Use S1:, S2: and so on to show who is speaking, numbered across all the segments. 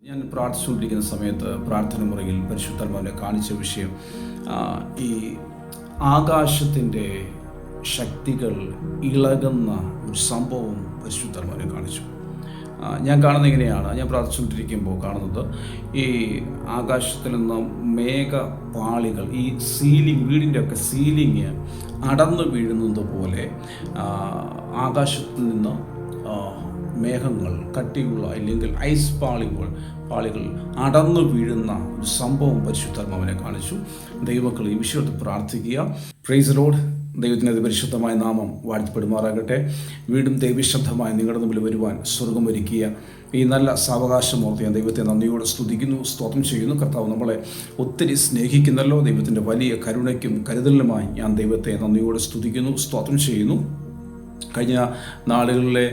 S1: ഞാൻ പ്രാർത്ഥിച്ചുകൊണ്ടിരിക്കുന്ന സമയത്ത് പ്രാർത്ഥന മുറിയിൽ പരിശുദ്ധാത്മാവിനെ കാണിച്ച വിഷയം ഈ ആകാശത്തിൻ്റെ ശക്തികൾ ഇളകുന്ന ഒരു സംഭവം പരിശുദ്ധാത്മാവിനെ കാണിച്ചു. ഞാൻ കാണുന്നത് ഇങ്ങനെയാണ്. ഞാൻ പ്രാർത്ഥിച്ചുകൊണ്ടിരിക്കുമ്പോൾ കാണുന്നത് ഈ ആകാശത്തിൽ നിന്ന് മേഘപാളികൾ, ഈ സീലിംഗ്, വീടിൻ്റെ ഒക്കെ സീലിംഗ് അടർന്നു വീഴുന്നത് പോലെ ആകാശത്തിൽ നിന്ന് മേഘങ്ങൾ, കട്ടിയുള്ള അല്ലെങ്കിൽ ഐസ് പാളികൾ അടർന്നു വീഴുന്ന ഒരു സംഭവം പരിശുദ്ധാത്മാവിനെ കാണിച്ചു. ദൈവമക്കൾ ഈ വിഷയത്തിൽ പ്രാർത്ഥിക്കുക. Price the Lord. ദൈവത്തിൻ്റെ അതിപരിശുദ്ധമായ നാമം വാഴ്ത്തപ്പെടുമാറാകട്ടെ. വീണ്ടും ദൈവശബ്ദമായി നിങ്ങളുടെ മുമ്പിൽ വരുവാൻ സ്വർഗം ഒരുക്കിയ ഈ നല്ല സാവകാശം ഓർത്ത് ഞാൻ ദൈവത്തെ നന്ദിയോടെ സ്തുതിക്കുന്നു, സ്തോത്രം ചെയ്യുന്നു. കർത്താവ് നമ്മളെ ഒത്തിരി സ്നേഹിക്കുന്നല്ലോ. ദൈവത്തിൻ്റെ വലിയ കരുണയ്ക്കും കരുതലിനുമായി ഞാൻ ദൈവത്തെ നന്ദിയോടെ സ്തുതിക്കുന്നു, സ്തോത്രം ചെയ്യുന്നു. കഴിഞ്ഞ നാളുകളിലെ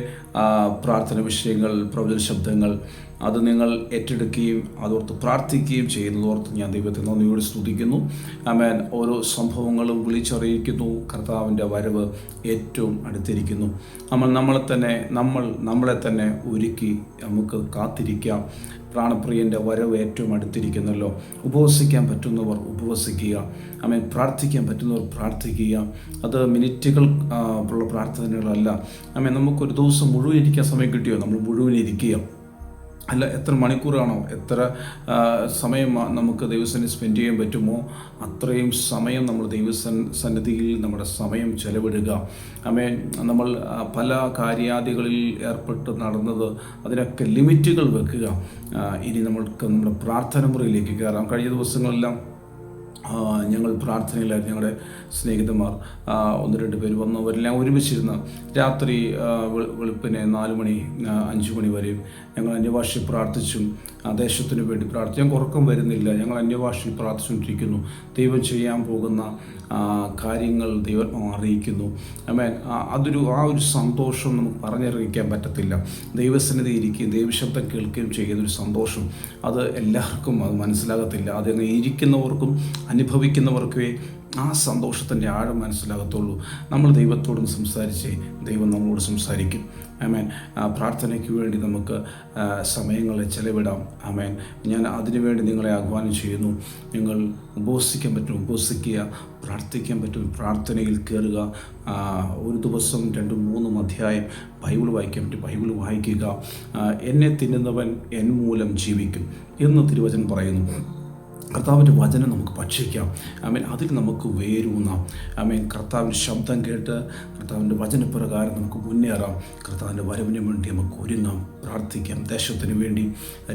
S1: പ്രാർത്ഥന വിഷയങ്ങൾ, പ്രവചന ശബ്ദങ്ങൾ, അത് നിങ്ങൾ ഏറ്റെടുക്കുകയും അതോർത്ത് പ്രാർത്ഥിക്കുകയും ചെയ്യുന്നതോർത്ത് ഞാൻ ദൈവത്തെ നന്ദിയോടെ സ്തുതിക്കുന്നു. ആമേൻ. ഓരോ സംഭവങ്ങളും വിളിച്ചറിയിക്കുന്നു. കർത്താവിൻ്റെ വരവ് ഏറ്റവും അടുത്തിരിക്കുന്നു. നമ്മളെ തന്നെ ഒരുക്കി നമുക്ക് കാത്തിരിക്കാം. പ്രാണപ്രിയൻ്റെ വരവ് ഏറ്റവും അടുത്തിരിക്കുന്നല്ലോ. ഉപവസിക്കാൻ പറ്റുന്നവർ ഉപവസിക്കുക. ആമേൻ. പ്രാർത്ഥിക്കാൻ പറ്റുന്നവർ പ്രാർത്ഥിക്കുക. അത് മിനിറ്റുകൾ ഉള്ള പ്രാർത്ഥനകളല്ല. ആമേൻ. നമുക്കൊരു ദിവസം മുഴുവൻ ഇരിക്കാൻ സമയം കിട്ടിയോ? നമ്മൾ മുഴുവൻ ഇരിക്കുക. അല്ല, എത്ര മണിക്കൂറാണോ, എത്ര സമയം നമുക്ക് ദൈവസന്നിധി സ്പെൻഡ് ചെയ്യാൻ പറ്റുമോ അത്രയും സമയം നമ്മൾ ദൈവസന്നിധിയിൽ നമ്മുടെ സമയം ചെലവിടുക. ആമേൻ. നമ്മൾ പല കാര്യാദികളിൽ ഏർപ്പെട്ട് നടന്നത്, അതിനൊക്കെ ലിമിറ്റുകൾ വെക്കുക. ഇനി നമ്മൾക്ക് നമ്മുടെ പ്രാർത്ഥന മുറിയിലേക്ക് കയറാം. കഴിഞ്ഞ ദിവസങ്ങളെല്ലാം ഞങ്ങൾ പ്രാർത്ഥനയിലായിരുന്നു. ഞങ്ങളുടെ സ്നേഹിതന്മാർ 1-2 പേര് വന്നവരെല്ലാം ഒരുമിച്ചിരുന്ന് രാത്രി വെളുപ്പിനെ 4 മണി 5 മണി വരെയും ഞങ്ങൾ അന്യഭാഷയിൽ പ്രാർത്ഥിച്ചും ദേശത്തിന് വേണ്ടി പ്രാർത്ഥിച്ചു. ഞങ്ങൾക്ക് ഉറക്കം വരുന്നില്ല. ഞങ്ങൾ അന്യഭാഷയിൽ പ്രാർത്ഥിച്ചുകൊണ്ടിരിക്കുന്നു. ദൈവം ചെയ്യാൻ പോകുന്ന കാര്യങ്ങൾ ദൈവം അറിയിക്കുന്നു. ആമേൻ. ആ ഒരു സന്തോഷം നമുക്ക് പറഞ്ഞറിയിക്കാൻ പറ്റത്തില്ല. ദൈവസന്നിധി ഇരിക്കുകയും ദൈവശബ്ദം കേൾക്കുകയും ചെയ്യുന്നൊരു സന്തോഷം, അത് എല്ലാവർക്കും അത് മനസ്സിലാകത്തില്ല. അതങ്ങനെ ഇരിക്കുന്നവർക്കും അനുഭവിക്കുന്നവർക്കേ ആ സന്തോഷത്തിൻ്റെ ആഴം മനസ്സിലാകത്തുള്ളൂ. നമ്മൾ ദൈവത്തോടും സംസാരിച്ച് ദൈവം നമ്മളോട് സംസാരിക്കും. ആമേൻ. പ്രാർത്ഥനയ്ക്ക് വേണ്ടി നമുക്ക് സമയങ്ങളെ ചെലവിടാം. ആമേൻ. ഞാൻ അതിനുവേണ്ടി നിങ്ങളെ ആഹ്വാനം ചെയ്യുന്നു. നിങ്ങൾ ഉപവസിക്കാൻ പറ്റും ഉപവസിക്കുക, പ്രാർത്ഥിക്കാൻ പറ്റും പ്രാർത്ഥനയിൽ കയറുക. ഒരു ദിവസം 2-3 അധ്യായം ബൈബിൾ വായിക്കാൻ പറ്റും ബൈബിൾ വായിക്കുക. എന്നെ തിന്നുന്നവൻ എൻ മൂലം ജീവിക്കും എന്ന് തിരുവചനം പറയുന്നു. കർത്താവിൻ്റെ വചനം നമുക്ക് ഭക്ഷിക്കാം. ആമേൻ. അതിൽ നമുക്ക് വേരൂന്നാം. ആമേൻ. കർത്താവിൻ്റെ ശബ്ദം കേട്ട് കർത്താവിൻ്റെ വചനപ്രകാരം നമുക്ക് മുന്നേറാം. കർത്താവിൻ്റെ വരവിന് വേണ്ടി നമുക്ക് ഒരുങ്ങാം, പ്രാർത്ഥിക്കാം. ദേശത്തിന് വേണ്ടി,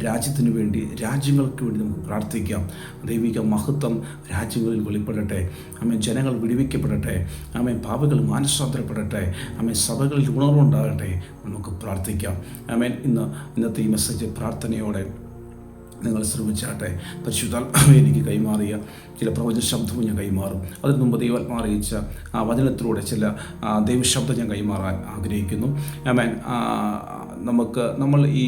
S1: രാജ്യത്തിന് വേണ്ടി, രാജ്യങ്ങൾക്ക് വേണ്ടി നമുക്ക് പ്രാർത്ഥിക്കാം. ദൈവിക മഹത്വം രാജ്യങ്ങളിൽ വെളിപ്പെടട്ടെ. ആമേൻ. ജനങ്ങൾ വിടുവിക്കപ്പെടട്ടെ. ആമേൻ. പാപികൾ മാനസാന്തരപ്പെടട്ടെ. ആമേൻ. സഭകളിൽ ഉണർവുണ്ടാകട്ടെ. നമുക്ക് പ്രാർത്ഥിക്കാം. ആമേൻ. ഇന്നത്തെ ഈ മെസ്സേജ് പ്രാർത്ഥനയോടെ നിങ്ങൾ ശ്രമിച്ചാട്ടെ. പരിശുദ്ധാത്മാവ് എനിക്ക് കൈമാറിയ ചില പ്രവചന ശബ്ദവും ഞാൻ കൈമാറും. അതിന് മുമ്പ് ദൈവാത്മാ അറിയിച്ച ആ വചനത്തിലൂടെ ചില ദൈവശബ്ദം ഞാൻ കൈമാറാൻ ആഗ്രഹിക്കുന്നു. ആമേൻ. നമ്മൾ ഈ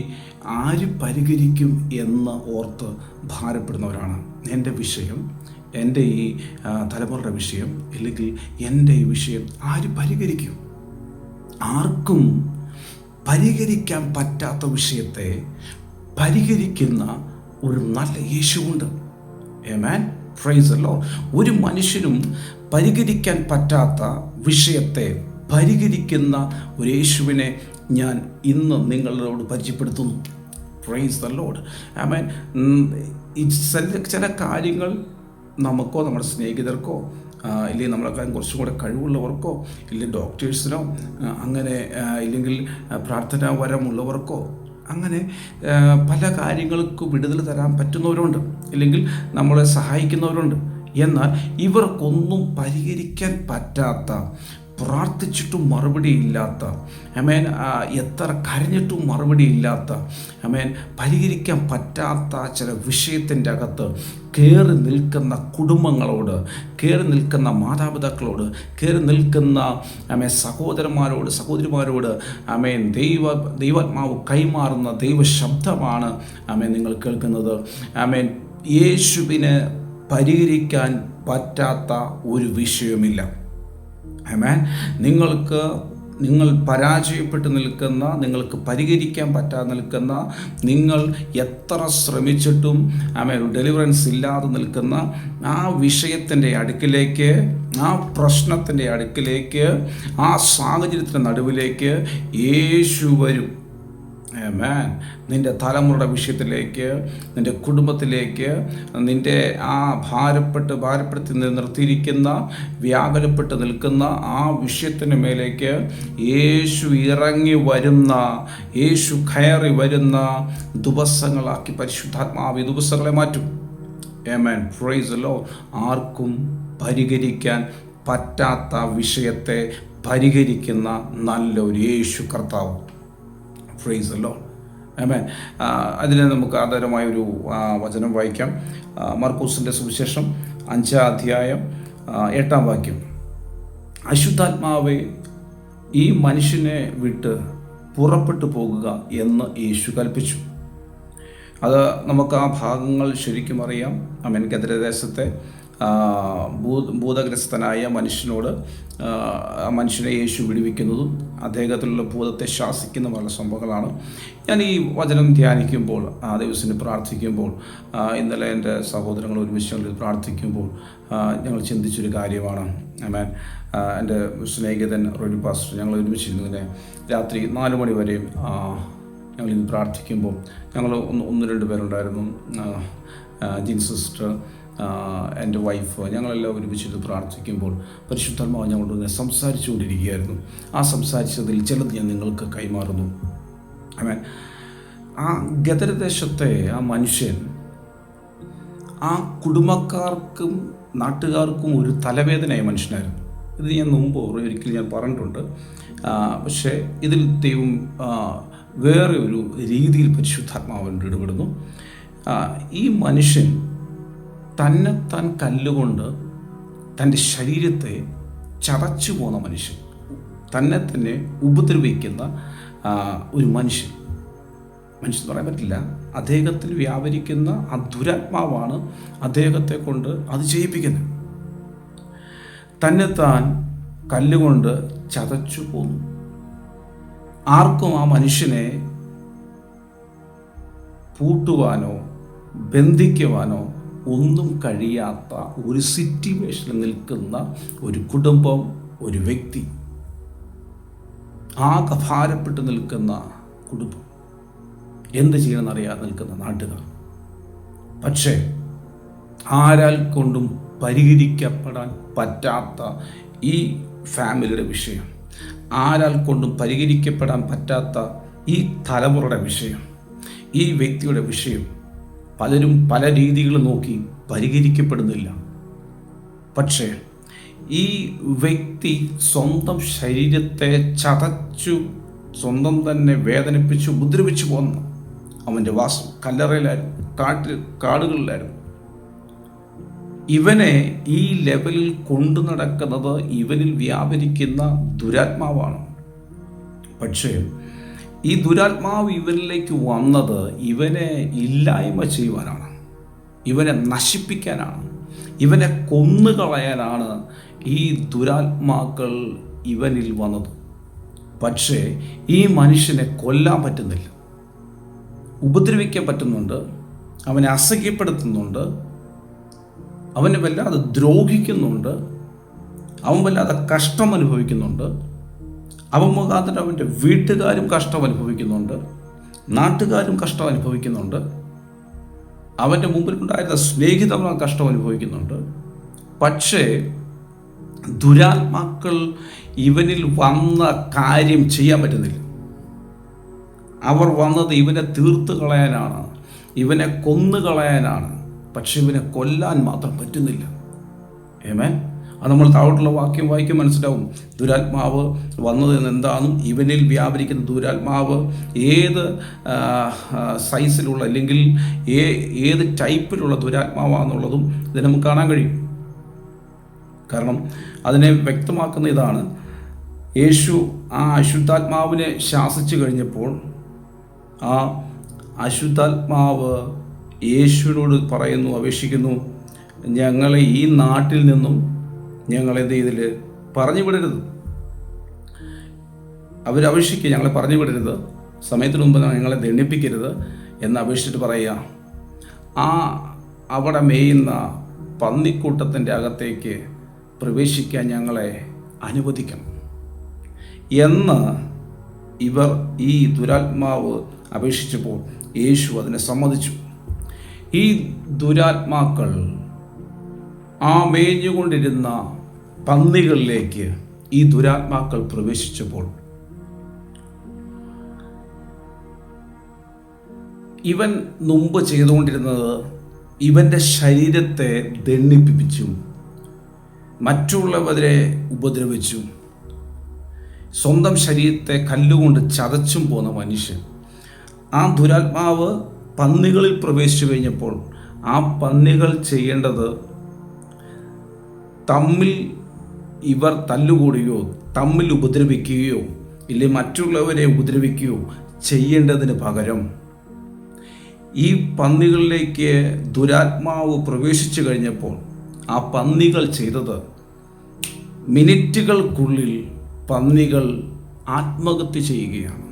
S1: ആര് പരിഹരിക്കും എന്ന് ഓർത്ത് ഭാരപ്പെടുന്നവരാണ്. എൻ്റെ വിഷയം, എൻ്റെ ഈ തലമുറയുടെ വിഷയം, അല്ലെങ്കിൽ എൻ്റെ ഈ വിഷയം ആര് പരിഹരിക്കും? ആർക്കും പരിഹരിക്കാൻ പറ്റാത്ത വിഷയത്തെ പരിഹരിക്കുന്ന ഒരു നല്ല യേശുവുണ്ട്. ആമേൻ. Praise the lord. ഒരു മനുഷ്യനും പരിഹരിക്കാൻ പറ്റാത്ത വിഷയത്തെ പരിഹരിക്കുന്ന ഒരു യേശുവിനെ ഞാൻ ഇന്ന് നിങ്ങളോട് പരിചയപ്പെടുത്തുന്നു. Praise the lord. ആമേൻ. ചില കാര്യങ്ങൾ നമുക്കോ നമ്മുടെ സ്നേഹിതർക്കോ ഇല്ലെങ്കിൽ നമ്മളെക്കാളും കുറച്ചും കൂടെ കഴിവുള്ളവർക്കോ, ഇല്ലെങ്കിൽ ഡോക്ടേഴ്സിനോ, അങ്ങനെ ഇല്ലെങ്കിൽ പ്രാർത്ഥനാ വരമുള്ളവർക്കോ, അങ്ങനെ പല കാര്യങ്ങൾക്ക് വിടുതൽ തരാൻ പറ്റുന്നവരുണ്ട്, അല്ലെങ്കിൽ നമ്മളെ സഹായിക്കുന്നവരുണ്ട്. എന്നാൽ ഇവർക്കൊന്നും പരിഹരിക്കാൻ പറ്റാത്ത, പ്രാർത്ഥിച്ചിട്ടും മറുപടിയില്ലാത്ത, ആമേൻ, എത്ര കരഞ്ഞിട്ടും മറുപടിയില്ലാത്ത, ആമേൻ, പരിഹരിക്കാൻ പറ്റാത്ത ചില വിഷയത്തിൻ്റെ അകത്ത് കയറി നിൽക്കുന്ന കുടുംബങ്ങളോട്, കയറി നിൽക്കുന്ന മാതാപിതാക്കളോട്, കയറി നിൽക്കുന്ന ആമേൻ സഹോദരിമാരോട് ആമേൻ ദൈവാത്മാവ് കൈമാറുന്ന ദൈവശബ്ദമാണ് ആമേൻ നിങ്ങൾ കേൾക്കുന്നത്. ആമേൻ. യേശുവിന് പരിഹരിക്കാൻ പറ്റാത്ത ഒരു വിഷയമില്ല. ആമേൻ. നിങ്ങൾക്ക് നിങ്ങൾ പരാജയപ്പെട്ട് നിൽക്കുന്ന, നിങ്ങൾക്ക് പരിഹരിക്കാൻ പറ്റാതെ നിൽക്കുന്ന, നിങ്ങൾ എത്ര ശ്രമിച്ചിട്ടും ഡെലിവറൻസ് ഇല്ലാതെ നിൽക്കുന്ന ആ വിഷയത്തിൻ്റെ അടുക്കിലേക്ക്, ആ പ്രശ്നത്തിൻ്റെ അടുക്കിലേക്ക്, ആ സാഹചര്യത്തിൻ്റെ നടുവിലേക്ക് യേശു വരും. ആമേൻ. നിൻ്റെ തലമുറയുടെ വിഷയത്തിലേക്ക്, നിൻ്റെ കുടുംബത്തിലേക്ക്, നിൻ്റെ ആ ഭാരപ്പെടുത്തി നിർത്തിയിരിക്കുന്ന, വ്യാകുലപ്പെട്ട് നിൽക്കുന്ന ആ വിഷയത്തിന് മേലേക്ക് യേശു ഇറങ്ങി വരുന്ന, യേശു കയറി വരുന്ന ദിവസങ്ങളാക്കി പരിശുദ്ധാത്മാവ് ഈ ദിവസങ്ങളെ മാറ്റും. ആമേൻ. Praise the lord. ആർക്കും പരിഹരിക്കാൻ പറ്റാത്ത വിഷയത്തെ പരിഹരിക്കുന്ന നല്ലൊരു യേശു കർത്താവ്. Praise the lord. ആമേൻ. അതിന് നമുക്ക് ആധാരമായൊരു വചനം വായിക്കാം. മർക്കോസിൻ്റെ സുവിശേഷം 5-ാം അധ്യായം 8-ാം വാക്യം. അശുദ്ധാത്മാവേ, ഈ മനുഷ്യനെ വിട്ട് പുറപ്പെട്ടു പോകുക എന്ന് യേശു കൽപ്പിച്ചു. അത് നമുക്ക് ആ ഭാഗങ്ങൾ ശരിക്കും അറിയാം. ആമേൻ. ഗദരദേശത്തെ ഭൂതഗ്രസ്തനായ മനുഷ്യനോട് ആ മനുഷ്യനെ യേശു വിടുവിക്കുന്നതും അദ്ദേഹത്തിലുള്ള ഭൂതത്തെ ശാസിക്കുന്നതുമുള്ള സംഭവങ്ങളാണ്. ഞാൻ ഈ വചനം ധ്യാനിക്കുമ്പോൾ, ആ ദിവസത്തിന് പ്രാർത്ഥിക്കുമ്പോൾ, ഇന്നലെ എൻ്റെ സഹോദരങ്ങൾ ഒരുമിച്ച് ഞങ്ങൾ പ്രാർത്ഥിക്കുമ്പോൾ ഞങ്ങൾ ചിന്തിച്ചൊരു കാര്യമാണ്. ആമേൻ. എൻ്റെ സ്നേഹിതൻ റോഡി പാസ്റ്റർ ഞങ്ങൾ ഒരുമിച്ചിരുന്നു. ഇങ്ങനെ രാത്രി 4 മണി വരെയും ഞങ്ങളിന്ന് പ്രാർത്ഥിക്കുമ്പോൾ ഞങ്ങൾ 1-2 പേരുണ്ടായിരുന്നു. ജിൻ സിസ്റ്റർ, എൻ്റെ വൈഫ്, ഞങ്ങളെല്ലാം ഒരുമിച്ചിട്ട് പ്രാർത്ഥിക്കുമ്പോൾ പരിശുദ്ധാത്മാവ് ഞങ്ങളോട് സംസാരിച്ചുകൊണ്ടിരിക്കുകയായിരുന്നു. ആ സംസാരിച്ചതിൽ ചിലത് ഞാൻ നിങ്ങൾക്ക് കൈമാറുന്നു. ആമേൻ. ആ ഗദരദേശത്തെ ആ മനുഷ്യൻ ആ കുടുംബക്കാർക്കും നാട്ടുകാർക്കും ഒരു തലവേദനയായ മനുഷ്യനായിരുന്നു. ഇത് ഞാൻ മുമ്പ് ഒരിക്കലും ഞാൻ പറഞ്ഞിട്ടുണ്ട്. പക്ഷേ ഇതിൽ ദൈവം വേറെ ഒരു രീതിയിൽ പരിശുദ്ധാത്മാവിനോട് ഇടപെടുന്നു. ഈ മനുഷ്യൻ തന്നെത്താൻ കല്ലുകൊണ്ട് തൻ്റെ ശരീരത്തെ ചതച്ചു പോകുന്ന മനുഷ്യൻ, തന്നെ തന്നെ ഉപദ്രവിക്കുന്ന ഒരു മനുഷ്യൻ പറയാൻ പറ്റില്ല. അദ്ദേഹത്തിൽ വ്യാപരിക്കുന്ന ആ ദുരാത്മാവാണ് അദ്ദേഹത്തെ കൊണ്ട് അത് ചെയ്യിപ്പിക്കുന്നത്. തന്നെത്താൻ കല്ലുകൊണ്ട് ചതച്ചു പോന്നു. ആർക്കും ആ മനുഷ്യനെ പൂട്ടുവാനോ ബന്ധിക്കുവാനോ ഒന്നും കഴിയാത്ത ഒരു സിറ്റുവേഷനിൽ നിൽക്കുന്ന ഒരു കുടുംബം, ഒരു വ്യക്തി, ആകെ ഭാരപ്പെട്ട് നിൽക്കുന്ന കുടുംബം, എന്ത് ചെയ്യണമെന്നറിയാതെ നിൽക്കുന്ന നാട്ടുകാർ. പക്ഷേ ആരാൽ കൊണ്ടും പരിഹരിക്കപ്പെടാൻ പറ്റാത്ത ഈ ഫാമിലിയുടെ വിഷയം, ആരാൽ കൊണ്ടും പരിഹരിക്കപ്പെടാൻ പറ്റാത്ത ഈ തലമുറയുടെ വിഷയം, ഈ വ്യക്തിയുടെ വിഷയം പലരും പല രീതികൾ നോക്കി പരിഹരിക്കപ്പെടുന്നില്ല. പക്ഷേ ഈ വ്യക്തി സ്വന്തം ശരീരത്തെ ചതച്ചു, സ്വന്തം തന്നെ വേദനിപ്പിച്ച് ഉപദ്രവിച്ചു പോന്നു. അവൻ്റെ വാസം കല്ലറയിലായിരുന്നു, കാടുകളിലായിരുന്നു. ഇവനെ ഈ ലെവലിൽ കൊണ്ടു നടക്കുന്നത് ഇവനിൽ വ്യാപരിക്കുന്ന ദുരാത്മാവാണ്. പക്ഷേ ഈ ദുരാത്മാവ് ഇവനിലേക്ക് വന്നത് ഇവനെ ഇല്ലായ്മ ചെയ്യുവാനാണ്, ഇവനെ നശിപ്പിക്കാനാണ്, ഇവനെ കൊന്നുകളയാനാണ് ഈ ദുരാത്മാക്കൾ ഇവനിൽ വന്നത്. പക്ഷേ ഈ മനുഷ്യനെ കൊല്ലാൻ പറ്റുന്നില്ല, ഉപദ്രവിക്കാൻ പറ്റുന്നുണ്ട്, അവനെ അസഹ്യപ്പെടുത്തുന്നുണ്ട്, അവനെ വല്ലാതെ ദ്രോഹിക്കുന്നുണ്ട്, അവൻ വല്ലാതെ കഷ്ടം അനുഭവിക്കുന്നുണ്ട്. അവൻ മുഖാന്തരം അവൻ്റെ വീട്ടുകാരും കഷ്ടം അനുഭവിക്കുന്നുണ്ട്, നാട്ടുകാരും കഷ്ടം അനുഭവിക്കുന്നുണ്ട്, അവൻ്റെ മുമ്പിലുണ്ടായിരുന്ന സ്നേഹിതന്മാർ കഷ്ടം അനുഭവിക്കുന്നുണ്ട്. പക്ഷേ ദുരാത്മാക്കൾ ഇവനിൽ വന്ന കാര്യം ചെയ്യാൻ പറ്റുന്നില്ല. അവർ വന്നത് ഇവനെ തീർത്ത് കളയാനാണ്, ഇവനെ കൊന്നുകളയാനാണ്. പക്ഷെ ഇവനെ കൊല്ലാൻ മാത്രം പറ്റുന്നില്ല. ആമേൻ. അത് നമ്മൾ താഴോട്ടുള്ള വാക്യം വായിക്കും മനസ്സിലാവും. ദുരാത്മാവ് വന്നത് എന്താണെന്നും ഇവനിൽ വ്യാപരിക്കുന്ന ദുരാത്മാവ് ഏത് സൈസിലുള്ള അല്ലെങ്കിൽ ഏത് ടൈപ്പിലുള്ള ദുരാത്മാവാണെന്നുള്ളതും ഇത് നമുക്ക് കാണാൻ കഴിയും. കാരണം അതിനെ വ്യക്തമാക്കുന്ന ഇതാണ്. യേശു ആ അശുദ്ധാത്മാവിനെ ശാസിച്ചു കഴിഞ്ഞപ്പോൾ ആ അശുദ്ധാത്മാവ് യേശുവിനോട് പറയുന്നു, അപേക്ഷിക്കുന്നു, ഞങ്ങളെ ഈ നാട്ടിൽ നിന്നും ഞങ്ങളെന്ത് ചെയ്തിൽ പറഞ്ഞു വിടരുത്. അവരപേക്ഷിക്കുക, ഞങ്ങളെ പറഞ്ഞു വിടരുത്, സമയത്തിന് മുമ്പ് ഞങ്ങളെ ദണ്ഡിപ്പിക്കരുത് എന്ന് അപേക്ഷിച്ചിട്ട് പറയുക, അവിടെ മേയുന്ന പന്നിക്കൂട്ടത്തിൻ്റെ അകത്തേക്ക് പ്രവേശിക്കാൻ ഞങ്ങളെ അനുവദിക്കണം എന്ന് ഇവർ ഈ ദുരാത്മാവ് അപേക്ഷിച്ചപ്പോൾ യേശു അതിനെ സമ്മതിച്ചു. ഈ ദുരാത്മാക്കൾ മേഞ്ഞുകൊണ്ടിരുന്ന പന്നികളിലേക്ക് ഈ ദുരാത്മാക്കൾ പ്രവേശിച്ചപ്പോൾ ഇവൻ മുമ്പ് ചെയ്തുകൊണ്ടിരുന്നത് ഇവൻ്റെ ശരീരത്തെ ദണ്ഡിപ്പിച്ചും മറ്റുള്ളവരെ ഉപദ്രവിച്ചും സ്വന്തം ശരീരത്തെ കല്ലുകൊണ്ട് ചതച്ചും പോന്ന മനുഷ്യൻ. ആ ദുരാത്മാവ് പന്നികളിൽ പ്രവേശിച്ചു കഴിഞ്ഞപ്പോൾ ആ പന്നികൾ ചെയ്യേണ്ടത് തമ്മിൽ ഇവർ തല്ലുകൂടുകയോ തമ്മിൽ ഉപദ്രവിക്കുകയോ ഇല്ലെ മറ്റുള്ളവരെ ഉപദ്രവിക്കുകയോ ചെയ്യേണ്ടതിന് പകരം ഈ പന്നികളിലേക്ക് ദുരാത്മാവ് പ്രവേശിച്ചു കഴിഞ്ഞപ്പോൾ ആ പന്നികൾ ചെയ്തത് മിനിറ്റുകൾക്കുള്ളിൽ പന്നികൾ ആത്മഹത്യ ചെയ്യുകയാണ്.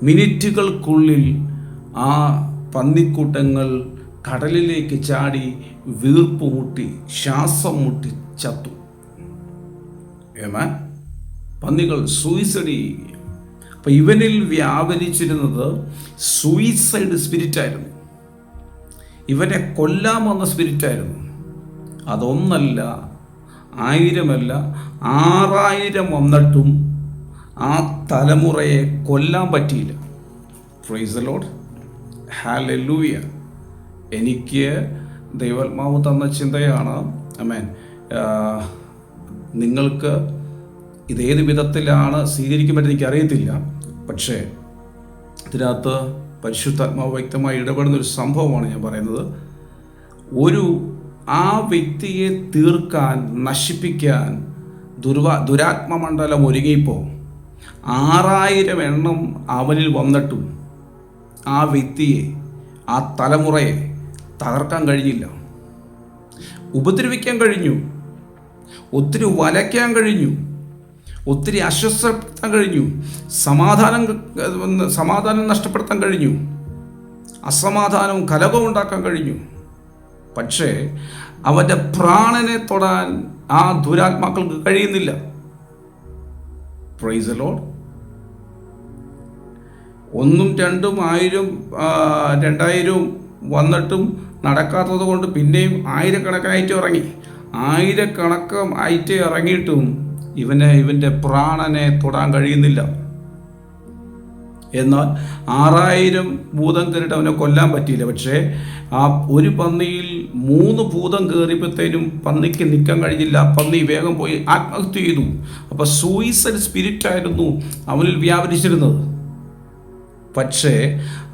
S1: മിനിറ്റുകൾക്കുള്ളിൽ ആ പന്നിക്കൂട്ടങ്ങൾ കടലിലേക്ക് ചാടി വീർപ്പ് മുട്ടി ശ്വാസം മുട്ടി ചത്തു. പന്നികൾ സൂയിസൈഡ് ചെയ്യുക. അപ്പം ഇവനിൽ വ്യാപരിച്ചിരുന്നത് സൂയിസൈഡ് സ്പിരിറ്റായിരുന്നു. ഇവനെ കൊല്ലാമെന്ന സ്പിരിറ്റായിരുന്നു. അതൊന്നല്ല, 1000 6000 വന്നിട്ടും ആ തലമുറയെ കൊല്ലാൻ പറ്റിയില്ല. Price the Lord, hallelujah. എനിക്ക് ദൈവാത്മാവ് തന്ന ചിന്തയാണ്. ആമേൻ. നിങ്ങൾക്ക് ഇതേത് വിധത്തിലാണ് സ്വീകരിക്കാൻ പറ്റുന്നത് എനിക്കറിയത്തില്ല. പക്ഷേ ഇതിനകത്ത് പരിശുദ്ധാത്മാവ് വ്യക്തമായി ഇടപെടുന്നൊരു സംഭവമാണ് ഞാൻ പറയുന്നത്. ആ വ്യക്തിയെ തീർക്കാൻ, നശിപ്പിക്കാൻ ദുരാത്മമണ്ഡലം ഒരുങ്ങിയപ്പോൾ 6000 എണ്ണം അവനിൽ വന്നിട്ടും ആ വ്യക്തിയെ, ആ തലമുറയെ തകർക്കാൻ കഴിഞ്ഞില്ല. ഉപദ്രവിക്കാൻ കഴിഞ്ഞു, ഒത്തിരി വലയ്ക്കാൻ കഴിഞ്ഞു, ഒത്തിരി അസ്വസ്ഥപ്പെടുത്താൻ കഴിഞ്ഞു, സമാധാനം നഷ്ടപ്പെടുത്താൻ കഴിഞ്ഞു, അസമാധാനവും കലഹവും ഉണ്ടാക്കാൻ കഴിഞ്ഞു. പക്ഷേ അവൻ്റെ പ്രാണനെ തൊടാൻ ആ ദുരാത്മാക്കൾക്ക് കഴിയുന്നില്ല. Price the Lord. 1 2 1000 2000 വന്നിട്ടും നടക്കാത്തത് കൊണ്ട് പിന്നെയും 1000കണക്കായിട്ട് ഇറങ്ങി. 1000കണക്കായിട്ട് ഇറങ്ങിയിട്ടും ഇവൻ്റെ പ്രാണനെ തൊടാൻ കഴിയുന്നില്ല. എന്നാൽ 6000 ഭൂതം കയറിയിട്ട് അവനെ കൊല്ലാൻ പറ്റിയില്ല. പക്ഷേ ആ ഒരു പന്നിയിൽ 3 ഭൂതം കയറിയപ്പോഴത്തേനും പന്നിക്ക് നിൽക്കാൻ കഴിഞ്ഞില്ല. പന്നി വേഗം പോയി ആത്മഹത്യ ചെയ്തു. അപ്പോൾ സൂയിസൈഡ് സ്പിരിറ്റായിരുന്നു അവനിൽ വ്യാപരിച്ചിരുന്നത്. പക്ഷേ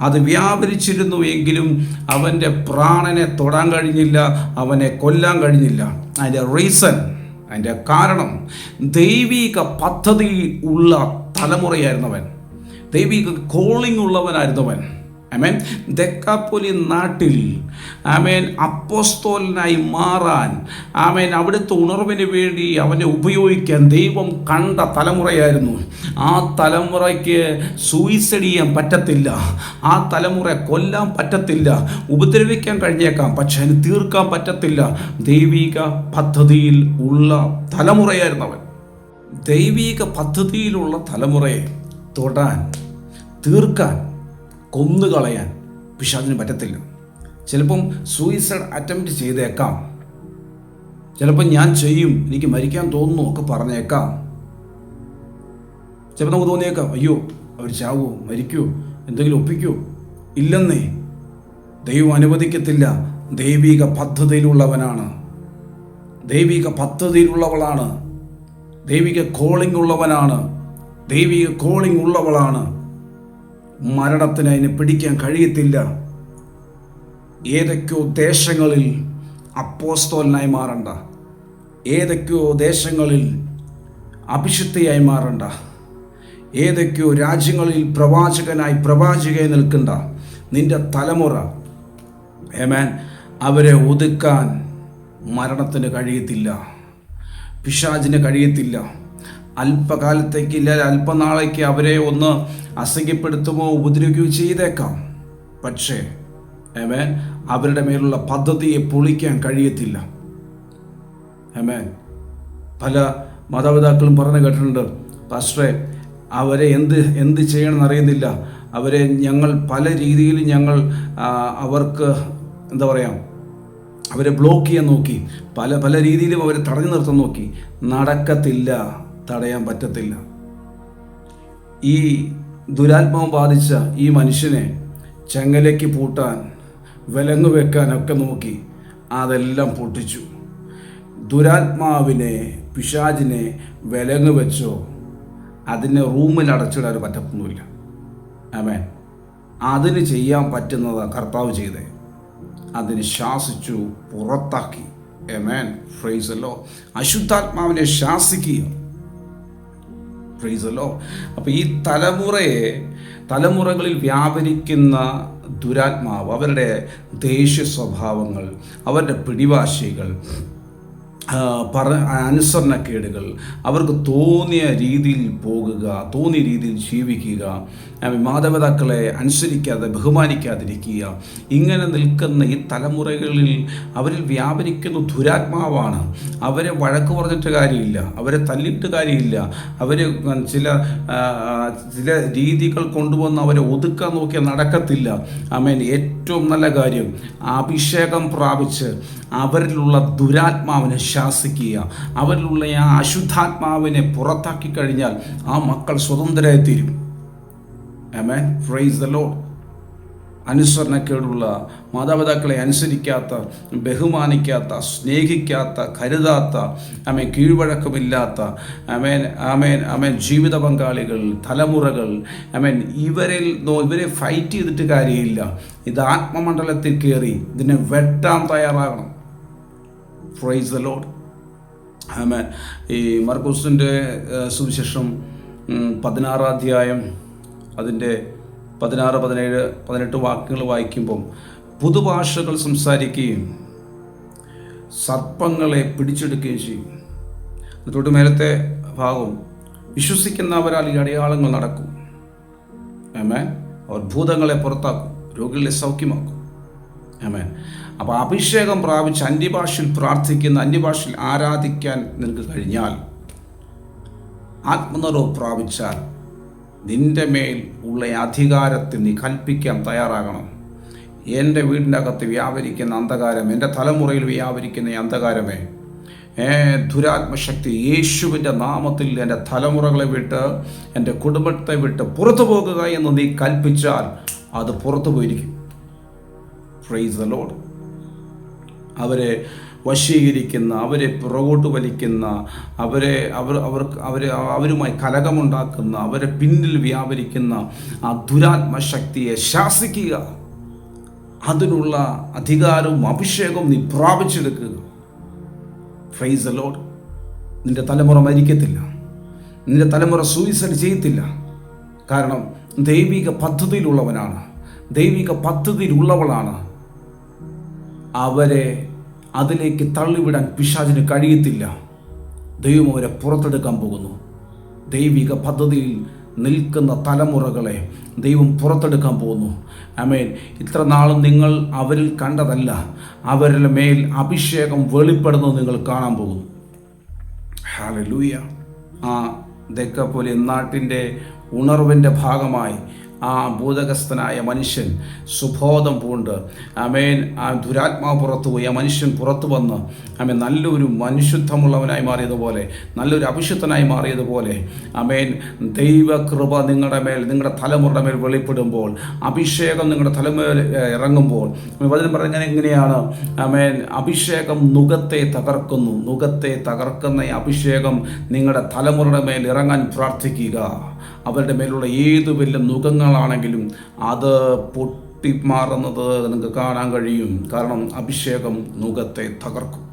S1: അത് വ്യാപരിച്ചിരുന്നു എങ്കിലും അവൻ്റെ പ്രാണനെ തൊടാൻ കഴിഞ്ഞില്ല, അവനെ കൊല്ലാൻ കഴിഞ്ഞില്ല. അതിൻ്റെ റീസൺ, അതിൻ്റെ കാരണം, ദൈവിക പദ്ധതി ഉള്ള തലമുറയായിരുന്നവൻ, ദൈവിക കോളിംഗ് ഉള്ളവനായിരുന്നവൻ. ആമേൻ. ദെക്കാപ്പൊലി നാട്ടിൽ അപ്പോസ്തലനായി മാറാൻ, അവിടുത്തെ ഉണർവിന് വേണ്ടി അവനെ ഉപയോഗിക്കാൻ ദൈവം കണ്ട തലമുറയായിരുന്നു. ആ തലമുറയ്ക്ക് സൂയിസൈഡ് ചെയ്യാൻ പറ്റത്തില്ല, ആ തലമുറ കൊല്ലാൻ പറ്റത്തില്ല, ഉപദ്രവിക്കാൻ കഴിഞ്ഞേക്കാം, പക്ഷെ അതിന് തീർക്കാൻ പറ്റത്തില്ല. ദൈവിക പദ്ധതിയിൽ ഉള്ള തലമുറയായിരുന്നവൻ. ദൈവിക പദ്ധതിയിലുള്ള തലമുറയെ തൊടാൻ, തീർക്കാൻ, കൊന്നുകളയാൻ പിശാചിന് പറ്റത്തില്ല. ചിലപ്പം സൂയിസൈഡ് അറ്റംപ്റ്റ് ചെയ്തേക്കാം, ചിലപ്പം ഞാൻ ചെയ്യും, എനിക്ക് മരിക്കാൻ തോന്നുന്നു ഒക്കെ പറഞ്ഞേക്കാം. ചിലപ്പോൾ നമുക്ക് തോന്നിയേക്കാം, അയ്യോ അവർ ചാവുമോ, മരിക്കുമോ, എന്തെങ്കിലും ഒപ്പിക്കുമോ. ഇല്ലെന്നേ, ദൈവം അനുവദിക്കത്തില്ല. ദൈവിക പദ്ധതിയിലുള്ളവനാണ്, ദൈവിക പദ്ധതിയിലുള്ളവളാണ്, ദൈവിക കോളിംഗ് ഉള്ളവനാണ്, ദൈവിക കോളിംഗ് ഉള്ളവളാണ്. മരണത്തിന് അതിനെ പിടിക്കാൻ കഴിയത്തില്ല. ഏതൊക്കെയോ ദേശങ്ങളിൽ അപ്പോസ്തലനായി മാറണ്ട, ഏതൊക്കെയോ ദേശങ്ങളിൽ അഭിഷിക്തയായി മാറണ്ട, ഏതൊക്കെയോ രാജ്യങ്ങളിൽ പ്രവാചകയായി നിൽക്കണ്ട നിന്റെ തലമുറ, അവരെ ഒതുക്കാൻ മരണത്തിന് കഴിയത്തില്ല, പിശാചിന് കഴിയത്തില്ല. അല്പകാലത്തേക്ക്, ഇല്ല അല്പനാളേക്ക് അവരെ ഒന്ന് അസഹ്യപ്പെടുത്തുമോ ഉപദ്രവിക്കുകയോ ചെയ്തേക്കാം. പക്ഷേ ആമേൻ, അവരുടെ മേലുള്ള പദ്ധതിയെ പൊളിക്കാൻ കഴിയത്തില്ല. ആമേൻ. പല മാതാപിതാക്കളും പറഞ്ഞു കേട്ടിട്ടുണ്ട്, പാസ്റ്ററെ അവരെ എന്ത് ചെയ്യണമെന്ന് അറിയുന്നില്ല, അവരെ ഞങ്ങൾ പല രീതിയിൽ അവർക്ക് എന്താ പറയുക, അവരെ ബ്ലോക്ക് ചെയ്യാൻ നോക്കി, പല രീതിയിലും അവരെ തടഞ്ഞു നിർത്താൻ നോക്കി. നടക്കത്തില്ല, തടയാൻ പറ്റത്തില്ല. ഈ ദുരാത്മാവ് ബാധിച്ച ഈ മനുഷ്യനെ ചെങ്ങലയ്ക്ക് പൂട്ടാൻ, വിലങ്ങ് വെക്കാനൊക്കെ നോക്കി, അതെല്ലാം പൊട്ടിച്ചു. ദുരാത്മാവിനെ, പിശാചിനെ വിലങ്ങ് വെച്ചോ അതിനെ റൂമിൽ അടച്ചിടാൻ പറ്റത്തൊന്നുമില്ല. ആമേൻ. അതിന് ചെയ്യാൻ പറ്റുന്നത് കർത്താവ് ചെയ്തേ, അതിന് ശാസിച്ചു പുറത്താക്കി. ആമേൻ. Praise the lord. അശുദ്ധാത്മാവിനെ ശാസിക്കുക. Praise the lord. അപ്പോൾ ഈ തലമുറകളിൽ വ്യാപരിക്കുന്ന ദുരാത്മാവ്, അവരുടെ ദേഷ്യ സ്വഭാവങ്ങൾ, അവരുടെ പിടിവാശികൾ, അനുസരണക്കേടുകൾ, അവർക്ക് തോന്നിയ രീതിയിൽ പോകുക, തോന്നിയ രീതിയിൽ ജീവിക്കുക, മാതാപിതാക്കളെ അനുസരിക്കാതെ ബഹുമാനിക്കാതിരിക്കുക, ഇങ്ങനെ നിൽക്കുന്ന ഈ തലമുറകളിൽ അവരിൽ വ്യാപരിക്കുന്ന ദുരാത്മാവാണ്. അവരെ വഴക്ക് പറഞ്ഞിട്ട് കാര്യമില്ല, അവരെ തല്ലിയിട്ട് കാര്യമില്ല, അവർ ചില രീതികൾ കൊണ്ടുവന്ന് അവരെ ഒതുക്കാൻ നോക്കിയാൽ നടക്കത്തില്ല. ആമേൻ. ഏറ്റവും നല്ല കാര്യം അഭിഷേകം പ്രാപിച്ച് അവരിലുള്ള ദുരാത്മാവിനെ ശാസിക്കുക, അവരിലുള്ള ആ അശുദ്ധാത്മാവിനെ പുറത്താക്കി കഴിഞ്ഞാൽ ആ മക്കൾ സ്വതന്ത്രരായി തീരും. ആമേൻ. Praise the lord. അനുസരണക്കേടുള്ള, മാതാപിതാക്കളെ അനുസരിക്കാത്ത, ബഹുമാനിക്കാത്ത, സ്നേഹിക്കാത്ത, കരുതാത്ത, കീഴ്വഴക്കമില്ലാത്ത ജീവിത പങ്കാളികൾ, തലമുറകൾ, ഇവരെ ഫൈറ്റ് ചെയ്തിട്ട് കാര്യമില്ല. ഇത് ആത്മമണ്ഡലത്തിൽ കയറി ഇതിനെ വെട്ടാൻ തയ്യാറാകണം. Praise the lord. ആമേൻ. ഈ മർക്കോസിൻ്റെ സുവിശേഷം 16 അധ്യായം അതിൻ്റെ 16, 17, 18 വാക്യങ്ങൾ വായിക്കുമ്പം പുതുഭാഷകൾ സംസാരിക്കുകയും സർപ്പങ്ങളെ പിടിച്ചെടുക്കുകയും ചെയ്യും. തൊട്ട് മേലത്തെ ഭാഗം വിശ്വസിക്കുന്നവരാൽ ഈ അടയാളങ്ങൾ നടക്കും. ആമേൻ. അവർ ഭൂതങ്ങളെ പുറത്താക്കും, രോഗികളെ സൗഖ്യമാക്കും. ആമേൻ. അപ്പോൾ അഭിഷേകം പ്രാപിച്ച് അന്യഭാഷയിൽ പ്രാർത്ഥിക്കുന്ന, അന്യഭാഷയിൽ ആരാധിക്കാൻ നിനക്ക് കഴിഞ്ഞാൽ, ആത്മനിറവ് പ്രാപിച്ചാൽ, നിന്റെ മേൽ ഉള്ള അധികാരത്തിൽ നീ കൽപ്പിക്കാൻ തയ്യാറാകണം. എൻ്റെ വീടിൻ്റെ അകത്ത് വ്യാപരിക്കുന്ന അന്ധകാരം, എൻ്റെ തലമുറയിൽ വ്യാപരിക്കുന്ന അന്ധകാരമേ, ദുരാത്മശക്തി യേശുവിൻ്റെ നാമത്തിൽ എൻ്റെ തലമുറകളെ വിട്ട്, എൻ്റെ കുടുംബത്തെ വിട്ട് പുറത്തു പോകുക എന്ന് നീ കൽപ്പിച്ചാൽ അത് പുറത്തു പോയിരിക്കും. Price the Lord. അവരെ വശീകരിക്കുന്ന, അവരെ പുറകോട്ട് വലിക്കുന്ന, അവരുമായി കലഹമുണ്ടാക്കുന്ന, അവരെ പിന്നിൽ വ്യാപരിക്കുന്ന ആ ദുരാത്മശക്തിയെ ശാസിക്കുക. അതിനുള്ള അധികാരവും അഭിഷേകവും നീ പ്രാപിച്ചെടുക്കുക. Price the Lord. നിന്റെ തലമുറ മരിക്കത്തില്ല, നിന്റെ തലമുറ സൂയിസൈഡ് ചെയ്യത്തില്ല. കാരണം ദൈവിക പദ്ധതിയിലുള്ളവനാണ്, ദൈവിക പദ്ധതിയിലുള്ളവളാണ്. അവരെ അതിലേക്ക് തള്ളിവിടാൻ പിശാചിന് കഴിയത്തില്ല. ദൈവം അവരെ പുറത്തെടുക്കാൻ പോകുന്നു. ദൈവിക പദ്ധതിയിൽ നിൽക്കുന്ന തലമുറകളെ ദൈവം പുറത്തെടുക്കാൻ പോകുന്നു. ആമേൻ. ഇത്ര നാളും നിങ്ങൾ അവരിൽ കണ്ടതല്ല, അവരുടെ മേൽ അഭിഷേകം വെളിപ്പെടുന്നത് നിങ്ങൾ കാണാൻ പോകുന്നു. ഹല്ലേലൂയ. ആ ദെക്കപ്പോലിയ നാട്ടിൻ്റെ ഉണർവിൻ്റെ ഭാഗമായി ആ ഭൂതഗ്രസ്തനായ മനുഷ്യൻ സുബോധം പൂണ്ട്, ആമേൻ, ആ ദുരാത്മാവ് പുറത്തുപോയി ആ മനുഷ്യൻ പുറത്തു വന്ന് ആമേൻ നല്ലൊരു മനുഷ്യത്വമുള്ളവനായി മാറിയതുപോലെ, നല്ലൊരു അഭിഷുദ്ധനായി മാറിയതുപോലെ, ആമേൻ, ദൈവകൃപ നിങ്ങളുടെ മേൽ, നിങ്ങളുടെ തലമുറയുടെ മേൽ വെളിപ്പെടുമ്പോൾ, അഭിഷേകം നിങ്ങളുടെ തലമുറ ഇറങ്ങുമ്പോൾ, വചനം പറഞ്ഞാൽ എങ്ങനെയാണ്? ആമേൻ. അഭിഷേകം നുകത്തെ തകർക്കുന്നു. നുകത്തെ തകർക്കുന്ന അഭിഷേകം നിങ്ങളുടെ തലമുറയുടെ മേൽ ഇറങ്ങാൻ പ്രാർത്ഥിക്കുക. അവരുടെ മേലുള്ള ഏതു വലിയ നുകങ്ങളാണെങ്കിലും അത് പൊട്ടിമാറുന്നത് നിങ്ങൾക്ക് കാണാൻ കഴിയും. കാരണം അഭിഷേകം നുകത്തെ തകർക്കും.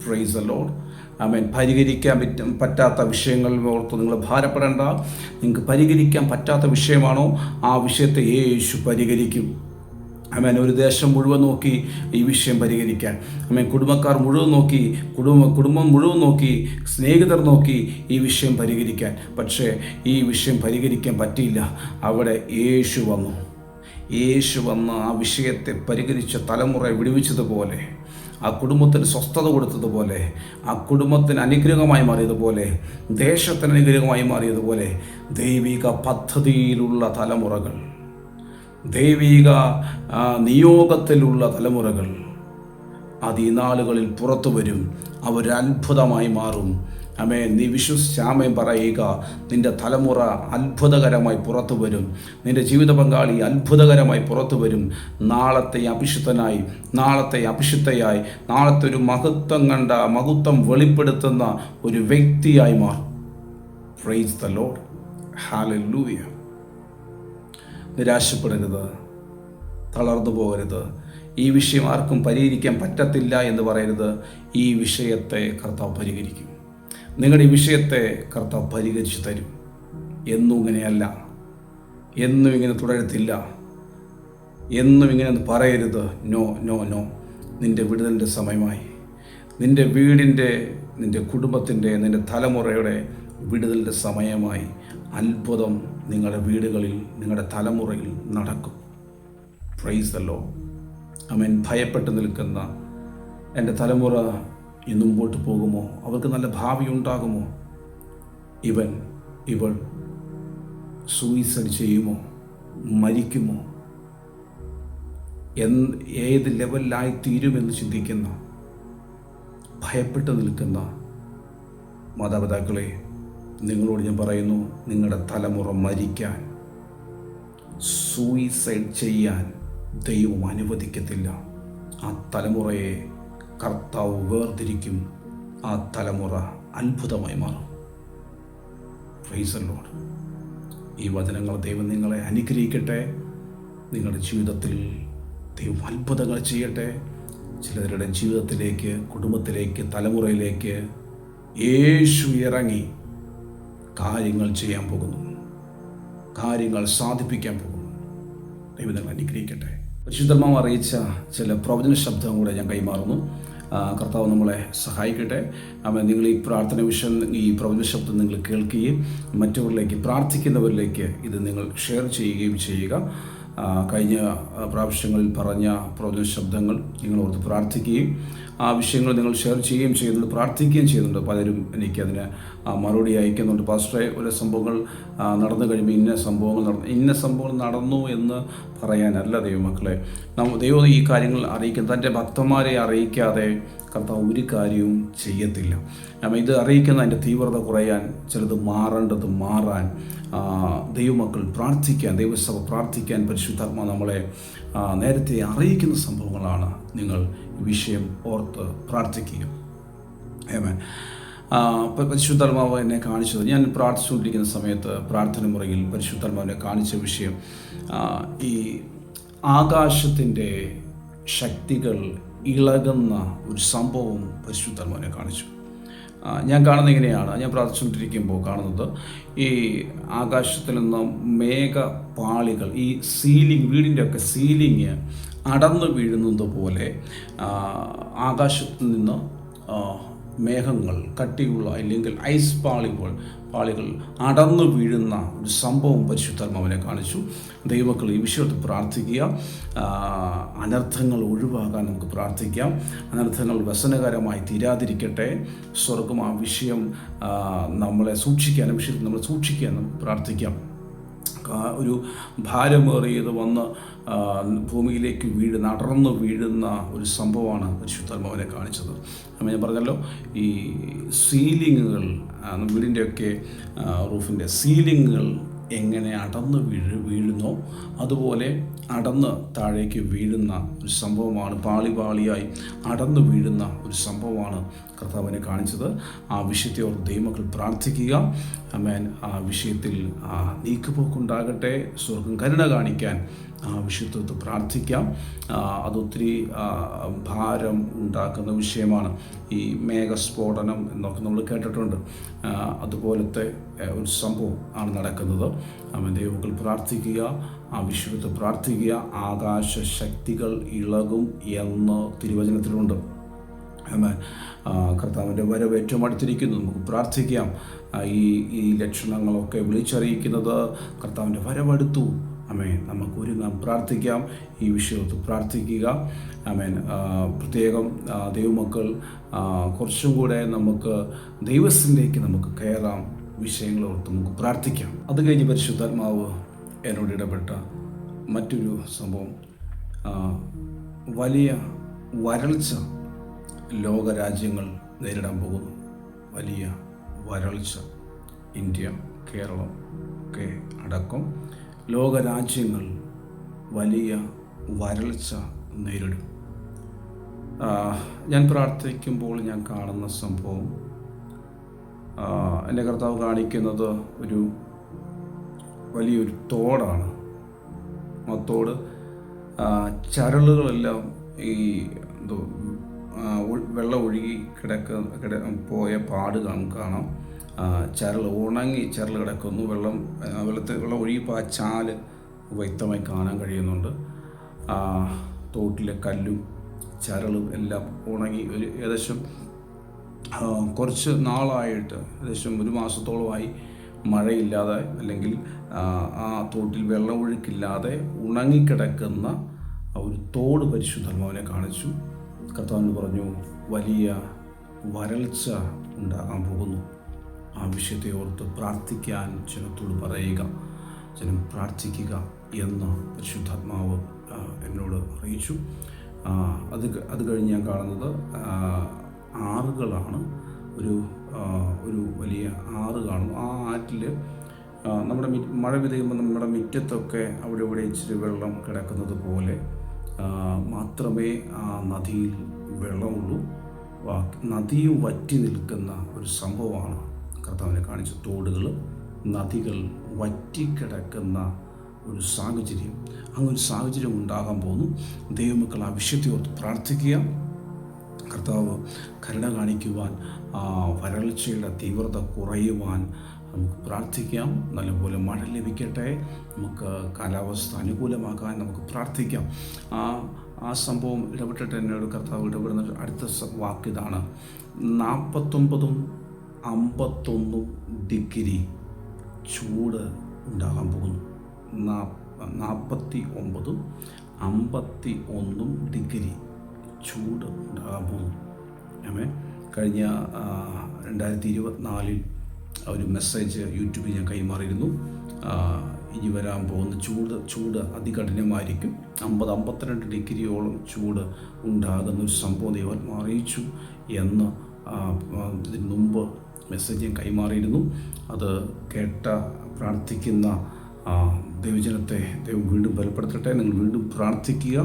S1: Praise the lord. ആമേൻ. പരിഹരിക്കാൻ പറ്റാത്ത വിഷയങ്ങൾ ഓർത്ത് നിങ്ങൾ ഭാരപ്പെടേണ്ട. നിങ്ങൾക്ക് പരിഹരിക്കാൻ പറ്റാത്ത വിഷയമാണോ, ആ വിഷയത്തെ യേശു പരിഹരിക്കും. ആമേൻ. ഒരു ദേശം മുഴുവൻ നോക്കി ഈ വിഷയം പരിഹരിക്കാൻ, ആമേൻ, കുടുംബക്കാർ മുഴുവൻ നോക്കി, കുടുംബം മുഴുവൻ നോക്കി, സ്നേഹിതർ നോക്കി ഈ വിഷയം പരിഹരിക്കാൻ. പക്ഷേ ഈ വിഷയം പരിഹരിക്കാൻ പറ്റിയില്ല. അവിടെ യേശു വന്നു. യേശു വന്ന് ആ വിഷയത്തെ പരിഹരിച്ച തലമുറയെ വിടുവിച്ചതുപോലെ, ആ കുടുംബത്തിന് സ്വസ്ഥത കൊടുത്തതുപോലെ, ആ കുടുംബത്തിന് അനുഗ്രഹമായി മാറിയതുപോലെ, ദേശത്തിന് അനുഗ്രഹമായി മാറിയതുപോലെ, ദൈവിക പദ്ധതിയിലുള്ള തലമുറകൾ, ദൈവിക നിയോഗത്തിലുള്ള തലമുറകൾ അത് ഈ നാളുകളിൽ പുറത്തു വരും. അവരത്ഭുതമായി മാറും. ആമേൻ. നീ വിശ്വസിച്ചാമേൻ പറയുക. നിന്റെ തലമുറ അത്ഭുതകരമായി പുറത്തു വരും. നിന്റെ ജീവിത പങ്കാളി അത്ഭുതകരമായി പുറത്തു വരും. നാളത്തെ അഭിഷിക്തനായി, നാളത്തെ അഭിഷിക്തയായി, നാളത്തെ ഒരു മഹത്വം വെളിപ്പെടുത്തുന്ന ഒരു വ്യക്തിയായി മാറും. Price the Lord. ഹല്ലേലൂയ. നിരാശപ്പെടരുത്, തളർന്നു പോകരുത്. ഈ വിഷയം ആർക്കും പരിഹരിക്കാൻ പറ്റത്തില്ല എന്ന് പറയരുത്. ഈ വിഷയത്തെ കർത്താവ് പരിഹരിക്കും. നിങ്ങളുടെ ഈ വിഷയത്തെ കർത്താവ് പരിഹരിച്ചു തരും. എന്നും ഇങ്ങനെയല്ല, എന്നും ഇങ്ങനെ തുടരത്തില്ല, എന്നും ഇങ്ങനെ പറയരുത്. No no no. നിൻ്റെ വിടുതലിൻ്റെ സമയമായി. നിൻ്റെ വീടിൻ്റെ, നിൻ്റെ കുടുംബത്തിൻ്റെ, നിൻ്റെ തലമുറയുടെ വിടുതലിൻ്റെ സമയമായി. അത്ഭുതം നിങ്ങളുടെ വീടുകളിൽ, നിങ്ങളുടെ തലമുറയിൽ നടക്കും. Praise the lord. ആമേൻ. ഭയപ്പെട്ട് നിൽക്കുന്ന എൻ്റെ തലമുറ ഇന്ന് മുമ്പോട്ട് പോകുമോ? അവർക്ക് നല്ല ഭാവി ഉണ്ടാകുമോ? ഇവൾ സൂയിസൈഡ് ചെയ്യുമോ? മരിക്കുമോ? ഏത് ലെവലിലായി തീരുമെന്ന് ചിന്തിക്കുന്ന, ഭയപ്പെട്ട് നിൽക്കുന്ന മാതാപിതാക്കളെ, നിങ്ങളോട് ഞാൻ പറയുന്നു, നിങ്ങളുടെ തലമുറ മരിക്കാൻ, സൂയിസൈഡ് ചെയ്യാൻ ദൈവം അനുവദിക്കത്തില്ല. ആ തലമുറയെ കർത്താവ് വേർതിരിക്കും. ആ തലമുറ അത്ഭുതമായി മാറും. Price the Lord. ഈ വചനങ്ങൾ ദൈവം നിങ്ങളെ അനുഗ്രഹിക്കട്ടെ. നിങ്ങളുടെ ജീവിതത്തിൽ ദൈവം അത്ഭുതങ്ങൾ ചെയ്യട്ടെ. ചിലരുടെ ജീവിതത്തിലേക്ക്, കുടുംബത്തിലേക്ക്, തലമുറയിലേക്ക് യേശു ഇറങ്ങി കാര്യങ്ങൾ ചെയ്യാൻ പോകുന്നു, കാര്യങ്ങൾ സാധിപ്പിക്കാൻ പോകുന്നു. ദൈവം നിങ്ങളെ അനുഗ്രഹിക്കട്ടെ. പരിശുദ്ധാത്മാവ് അറിയിച്ച ചില പ്രവചന ശബ്ദം കൂടെ ഞാൻ കൈമാറുന്നു. കർത്താവ് നമ്മളെ സഹായിക്കട്ടെ. നിങ്ങൾ ഈ പ്രാർത്ഥന വിഷയം, ഈ പ്രവചന ശബ്ദം നിങ്ങൾ കേൾക്കുകയും മറ്റവരിലേക്ക്, പ്രാർത്ഥിക്കുന്നവരിലേക്ക് ഇത് നിങ്ങൾ ഷെയർ ചെയ്യുകയും ചെയ്യുക. കഴിഞ്ഞ പ്രാവശ്യങ്ങളിൽ പറഞ്ഞ പ്രവചന ശബ്ദങ്ങൾ നിങ്ങൾ ഓർത്ത് പ്രാർത്ഥിക്കുകയും ആ വിഷയങ്ങൾ നിങ്ങൾ ഷെയർ ചെയ്യുകയും ചെയ്യുന്നുണ്ട്, പ്രാർത്ഥിക്കുകയും ചെയ്യുന്നുണ്ട്. പലരും എനിക്കതിന് മറുപടി അയക്കുന്നുണ്ട്. പാസ്റ്ററെ, ഒരു സംഭവങ്ങൾ നടന്നു കഴിയുമ്പോൾ ഇന്ന സംഭവങ്ങൾ നടന്നു എന്ന് പറയാനല്ല ദൈവമക്കളെ. ദൈവം ഈ കാര്യങ്ങൾ അറിയിക്കുന്നത്, തൻ്റെ ഭക്തന്മാരെ അറിയിക്കാതെ കർത്താവ് ഒരു കാര്യവും ചെയ്യത്തില്ല. ഇത് അറിയിക്കുന്ന അതിൻ്റെ തീവ്രത കുറയാൻ, ചിലത് മാറേണ്ടത് മാറാൻ ദൈവമക്കൾ പ്രാർത്ഥിക്കാൻ, ദൈവസഭ പ്രാർത്ഥിക്കാൻ പരിശുദ്ധാത്മാ നമ്മളെ നേരത്തെ അറിയിക്കുന്ന സംഭവങ്ങളാണ്. നിങ്ങൾ വിഷയം ഓർത്ത് പ്രാർത്ഥിക്കുക. ആമേൻ. പരിശുദ്ധാത്മാവ് എന്നെ കാണിച്ചത്, ഞാൻ പ്രാർത്ഥിച്ചുകൊണ്ടിരിക്കുന്ന സമയത്ത് പ്രാർത്ഥന മുറിയിൽ പരിശുദ്ധാത്മാവിനെ കാണിച്ച വിഷയം, ഈ ആകാശത്തിൻ്റെ ശക്തികൾ ഇളകുന്ന ഒരു സംഭവം പരിശുദ്ധാത്മാവിനെ കാണിച്ചു. ഞാൻ കാണുന്നത് ഇങ്ങനെയാണ്. ഞാൻ പ്രാർത്ഥിച്ചുകൊണ്ടിരിക്കുമ്പോൾ കാണുന്നത്, ഈ ആകാശത്തിൽ നിന്ന് മേഘപാളികൾ, ഈ സീലിംഗ്, വീടിൻ്റെയൊക്കെ സീലിംഗ് അടർന്നു വീഴുന്നത് പോലെ ആകാശത്തിൽ നിന്ന് മേഘങ്ങൾ, കട്ടിയുള്ള അല്ലെങ്കിൽ ഐസ് പാളികൾ അടർന്നു വീഴുന്ന ഒരു സംഭവം പരിശുദ്ധാത്മാവിനെ കാണിച്ചു. ദൈവമക്കൾ ഈ വിഷയത്തിൽ പ്രാർത്ഥിക്കുക. അനർത്ഥങ്ങൾ ഒഴിവാകാൻ നമുക്ക് പ്രാർത്ഥിക്കാം. അനർത്ഥങ്ങൾ വ്യസനകരമായി തീരാതിരിക്കട്ടെ. സ്വർഗം ആ വിഷയം നമ്മളെ സൂക്ഷിക്കാൻ, വിഷയത്തിൽ നമ്മളെ സൂക്ഷിക്കാൻ നമുക്ക് പ്രാർത്ഥിക്കാം. ഒരു ഭാരമേറിയത് വന്ന് ഭൂമിയിലേക്ക് അടർന്നു വീഴുന്ന ഒരു സംഭവമാണ് പരിശുദ്ധാത്മാവിനെ കാണിച്ചത്. ഞാൻ പറഞ്ഞല്ലോ, ഈ സീലിങ്ങുകൾ, വീടിൻ്റെയൊക്കെ റൂഫിൻ്റെ സീലിങ്ങുകൾ എങ്ങനെ അടർന്ന് വീഴുന്നോ അതുപോലെ അടർന്ന് താഴേക്ക് വീഴുന്ന ഒരു സംഭവമാണ്, പാളിയായി അടർന്നു വീഴുന്ന ഒരു സംഭവമാണ് കർത്താവിനെ കാണിച്ചത്. ആ വിഷയത്തെ ഓർത്ത് ദൈവമക്കൾ പ്രാർത്ഥിക്കുക. ആമേൻ. ആ വിഷയത്തിൽ നീക്കുപോക്കുണ്ടാകട്ടെ. സ്വർഗം കരുണ കാണിക്കാൻ ആ വിഷയത്തോട് പ്രാർത്ഥിക്കാം. അതൊത്തിരി ഭാരം ഉണ്ടാക്കുന്ന വിഷയമാണ്. ഈ മേഘസ്ഫോടനം എന്നൊക്കെ നമ്മൾ കേട്ടിട്ടുണ്ട്. അതുപോലത്തെ ഒരു സംഭവം ആണ് നടക്കുന്നത്. ദൈവങ്ങൾ പ്രാർത്ഥിക്കുക, ആ വിഷയത്തെ പ്രാർത്ഥിക്കുക. ആകാശ ശക്തികൾ ഇളകും എന്ന് തിരുവചനത്തിലുണ്ട്. കർത്താവിൻ്റെ വരവ് ഏറ്റവും അടുത്തിരിക്കുന്നു. നമുക്ക് പ്രാർത്ഥിക്കാം. ഈ ലക്ഷണങ്ങളൊക്കെ വിളിച്ചറിയിക്കുന്നത് കർത്താവിൻ്റെ വരവടുത്തു. ആമേൻ. നമുക്ക് നാം പ്രാർത്ഥിക്കാം. ഈ വിഷയത്ത് പ്രാർത്ഥിക്കുക. ആമേൻ. പ്രത്യേകം ദൈവമക്കൾ കുറച്ചും കൂടെ നമുക്ക് ദൈവത്തിലേക്ക് നമുക്ക് കയറാം. വിഷയങ്ങളോർത്ത് നമുക്ക് പ്രാർത്ഥിക്കാം. അത് കഴിഞ്ഞ് പരിശുദ്ധാത്മാവ് എന്നോട് ഇടപെട്ട മറ്റൊരു സംഭവം, വലിയ വരൾച്ച ലോകരാജ്യങ്ങൾ നേരിടാൻ പോകുന്നു. വലിയ വരൾച്ച ഇന്ത്യ, കേരളം ഒക്കെ അടക്കം ലോകരാജ്യങ്ങൾ വലിയ വരൾച്ച നേരിടും. ഞാൻ പ്രാർത്ഥിക്കുമ്പോൾ ഞാൻ കാണുന്ന സംഭവം, എൻ്റെ കർത്താവ് കാണിക്കുന്നത് ഒരു വലിയൊരു തോടാണ്. ആ തോട് ചരളുകളെല്ലാം ഈ വെള്ളം ഒഴുകി പോയ പാട് കാണാം. ഉണങ്ങി ചരൽ കിടക്കുന്നു. വെള്ളം ഒഴുകിയപ്പോൾ ആ ചാല് വ്യക്തമായി കാണാൻ കഴിയുന്നുണ്ട്. തോട്ടിലെ കല്ലും ചരളും എല്ലാം ഉണങ്ങി ഏകദേശം കുറച്ച് നാളായിട്ട്, ഏകദേശം ഒരു മാസത്തോളമായി മഴയില്ലാതെ, അല്ലെങ്കിൽ ആ തോട്ടിൽ വെള്ളമൊഴുക്കില്ലാതെ ഉണങ്ങിക്കിടക്കുന്ന ഒരു തോട് പരിശുദ്ധാത്മാവിനെ കാണിച്ചു. കർത്താവിന് പറഞ്ഞു, വലിയ വരൾച്ച ഉണ്ടാകാൻ പോകുന്നു. ആ വിഷയത്തെ ഓർത്ത് പ്രാർത്ഥിക്കാൻ ജനത്തോട് പറയുക, ജനം പ്രാർത്ഥിക്കുക എന്ന് പരിശുദ്ധാത്മാവ് എന്നോട് അറിയിച്ചു. അത് കഴിഞ്ഞ് ഞാൻ കാണുന്നത് ആറുകളാണ്. ഒരു വലിയ ആറ് കാണും. ആ ആറ്റിൽ നമ്മുടെ മഴ പെയ്യുമ്പോൾ നമ്മുടെ മുറ്റത്തൊക്കെ അവിടെ ഇവിടെ ഇച്ചിരി വെള്ളം കിടക്കുന്നത് പോലെ മാത്രമേ ആ നദിയിൽ വെള്ളമുള്ളൂ. നദിയും വറ്റി നിൽക്കുന്ന ഒരു സംഭവമാണ് കർത്താവിനെ കാണിച്ച തോടുകൾ, നദികൾ വറ്റിക്കിടക്കുന്ന ഒരു സാഹചര്യം. അങ്ങനൊരു സാഹചര്യം ഉണ്ടാകാൻ പോകുന്നു. ദൈവമക്കൾ ആ വിഷയത്തെ ഓർത്ത് പ്രാർത്ഥിക്കുക. കർത്താവ് കരുണ കാണിക്കുവാൻ, വരൾച്ചയുടെ തീവ്രത കുറയുവാൻ നമുക്ക് പ്രാർത്ഥിക്കാം. നല്ലപോലെ മഴ ലഭിക്കട്ടെ. നമുക്ക് കാലാവസ്ഥ അനുകൂലമാക്കാൻ നമുക്ക് പ്രാർത്ഥിക്കാം. ആ സംഭവം ഇടപെട്ടിട്ട് എന്നോട് കർത്താവ് ഇടപെടുന്ന അടുത്ത വാക്കിതാണ്, 49 51 ഡിഗ്രി ചൂട് ഉണ്ടാകാൻ പോകുന്നു. 49 51 ഡിഗ്രി ചൂട് ഉണ്ടാകാൻ പോകുന്നു. കഴിഞ്ഞ 2024 ഒരു മെസ്സേജ് യൂട്യൂബിൽ ഞാൻ കൈമാറിയിരുന്നു. ഇനി വരാൻ പോകുന്ന ചൂട് അതികഠിനമായിരിക്കും. 50-52 ഡിഗ്രിയോളം ചൂട് ഉണ്ടാകുന്നൊരു സംഭവം ദൈവം അറിയിച്ചു എന്ന് ഇതിന് മുമ്പ് മെസ്സേജ് ഞാൻ കൈമാറിയിരുന്നു. അത് കേട്ട പ്രാർത്ഥിക്കുന്ന ദൈവജനത്തെ ദൈവം വീണ്ടും ബലപ്പെടുത്തട്ടെ. നിങ്ങൾ വീണ്ടും പ്രാർത്ഥിക്കുക.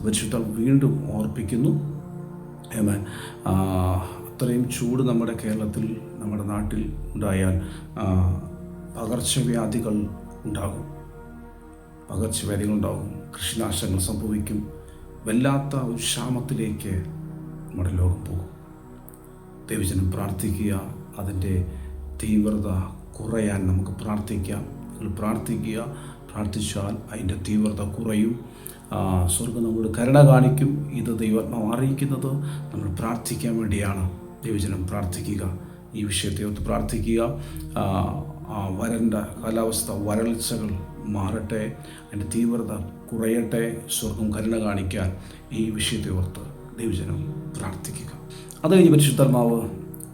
S1: പരിശുദ്ധ വീണ്ടും ഓർപ്പിക്കുന്നു. അത്രയും ചൂട് നമ്മുടെ കേരളത്തിൽ, നമ്മുടെ നാട്ടിൽ ഉണ്ടായാൽ പകർച്ചവ്യാധികൾ ഉണ്ടാകും. കൃഷിനാശങ്ങൾ സംഭവിക്കും. വല്ലാത്ത ഒരു ക്ഷാമത്തിലേക്ക് നമ്മുടെ ലോകം പോകും. ദൈവജനം പ്രാർത്ഥിക്കുക. അതിൻ്റെ തീവ്രത കുറയാൻ നമുക്ക് പ്രാർത്ഥിക്കാം. നിങ്ങൾ പ്രാർത്ഥിക്കുക. പ്രാർത്ഥിച്ചാൽ അതിൻ്റെ തീവ്രത കുറയും. സ്വർഗം നമ്മളോട് കരുണ കാണിക്കും. ഇത് ദൈവാത്മാവ് അറിയിക്കുന്നത് നമ്മൾ പ്രാർത്ഥിക്കാൻ വേണ്ടിയാണ്. ദൈവജനം പ്രാർത്ഥിക്കുക. ഈ വിഷയത്തെ ഓർത്ത് പ്രാർത്ഥിക്കുക. വരണ്ട കാലാവസ്ഥ, വരൾച്ചകൾ മാറട്ടെ, അതിൻ്റെ തീവ്രത കുറയട്ടെ. സ്വർഗം കരുണ കാണിക്കാൻ ഈ വിഷയത്തെ ഓർത്ത് ദൈവജനം പ്രാർത്ഥിക്കുക. അത് കഴിഞ്ഞ് പരിശുദ്ധാത്മാവ്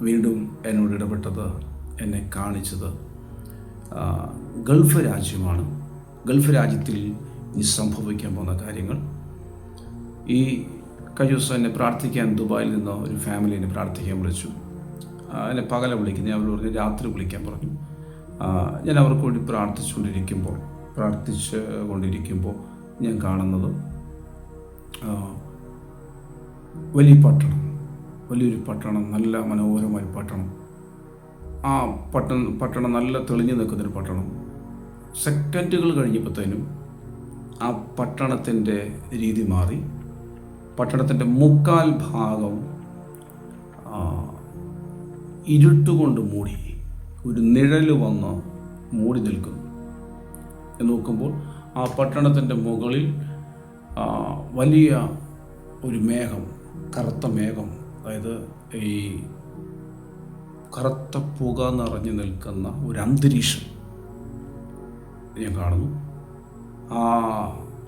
S1: വീണ്ടും എന്നോട് ഇടപെട്ടത്, എന്നെ കാണിച്ചത് ഗൾഫ് രാജ്യമാണ്. ഗൾഫ് രാജ്യത്തിൽ ഇനി സംഭവിക്കാൻ പോകുന്ന കാര്യങ്ങൾ. ഈ കഴിഞ്ഞ ദിവസം എന്നെ പ്രാർത്ഥിക്കാൻ ദുബായിൽ നിന്ന് ഒരു ഫാമിലി എന്നെ പ്രാർത്ഥിക്കാൻ വിളിച്ചു. എന്നെ പകല വിളിക്കുന്നു. അവർ പറഞ്ഞു രാത്രി വിളിക്കാൻ പറഞ്ഞു. ഞാൻ അവർക്ക് വേണ്ടി പ്രാർത്ഥിച്ചു കൊണ്ടിരിക്കുമ്പോൾ ഞാൻ കാണുന്നത് വലിയൊരു പട്ടണം, നല്ല മനോഹരമായ പട്ടണം. ആ പട്ടണം നല്ല തെളിഞ്ഞു നിൽക്കുന്നൊരു പട്ടണം. സെക്കൻഡുകൾ കഴിഞ്ഞപ്പോഴത്തേനും ആ പട്ടണത്തിൻ്റെ രീതി മാറി. പട്ടണത്തിൻ്റെ മുക്കാൽ ഭാഗം ഇരുട്ടുകൊണ്ട് മൂടി, ഒരു നിഴൽ വന്ന് മൂടി നിൽക്കുന്നു. നോക്കുമ്പോൾ ആ പട്ടണത്തിൻ്റെ മുകളിൽ വലിയ ഒരു മേഘം, കറുത്ത മേഘം, അതായത് ഈ കറുത്ത പുക നിറഞ്ഞു നിൽക്കുന്ന ഒരു അന്തരീക്ഷം ഞാൻ കാണുന്നു.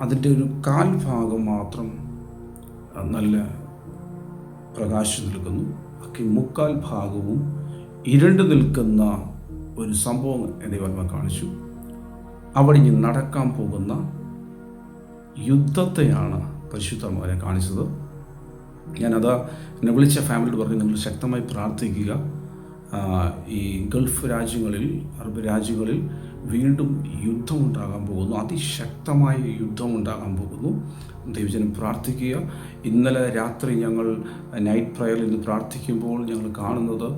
S1: അതിൻ്റെ ഒരു കാൽഭാഗം മാത്രം നല്ല പ്രകാശം നിൽക്കുന്നു. ബാക്കി മുക്കാൽ ഭാഗവും ഇരുണ്ട് നിൽക്കുന്ന ഒരു സംഭവം ദൈവം കാണിച്ചു. അവിടെ ഇനി നടക്കാൻ പോകുന്ന യുദ്ധത്തെയാണ് പരിശുദ്ധന്മാരെ കാണിച്ചത്. ഞാനത് എന്നെ വിളിച്ച ഫാമിലിയോട് പറഞ്ഞു, നിങ്ങൾ ശക്തമായി പ്രാർത്ഥിക്കുക. ഈ ഗൾഫ് രാജ്യങ്ങളിൽ, അറബ് രാജ്യങ്ങളിൽ വീണ്ടും യുദ്ധമുണ്ടാകാൻ പോകുന്നു, അതിശക്തമായ യുദ്ധമുണ്ടാകാൻ പോകുന്നു. ദൈവജനം പ്രാർത്ഥിക്കുക. ഇന്നലെ രാത്രി ഞങ്ങൾ നൈറ്റ് പ്രയറിൽ നിന്ന് പ്രാർത്ഥിക്കുമ്പോൾ ഞങ്ങൾ കാണുന്നത്,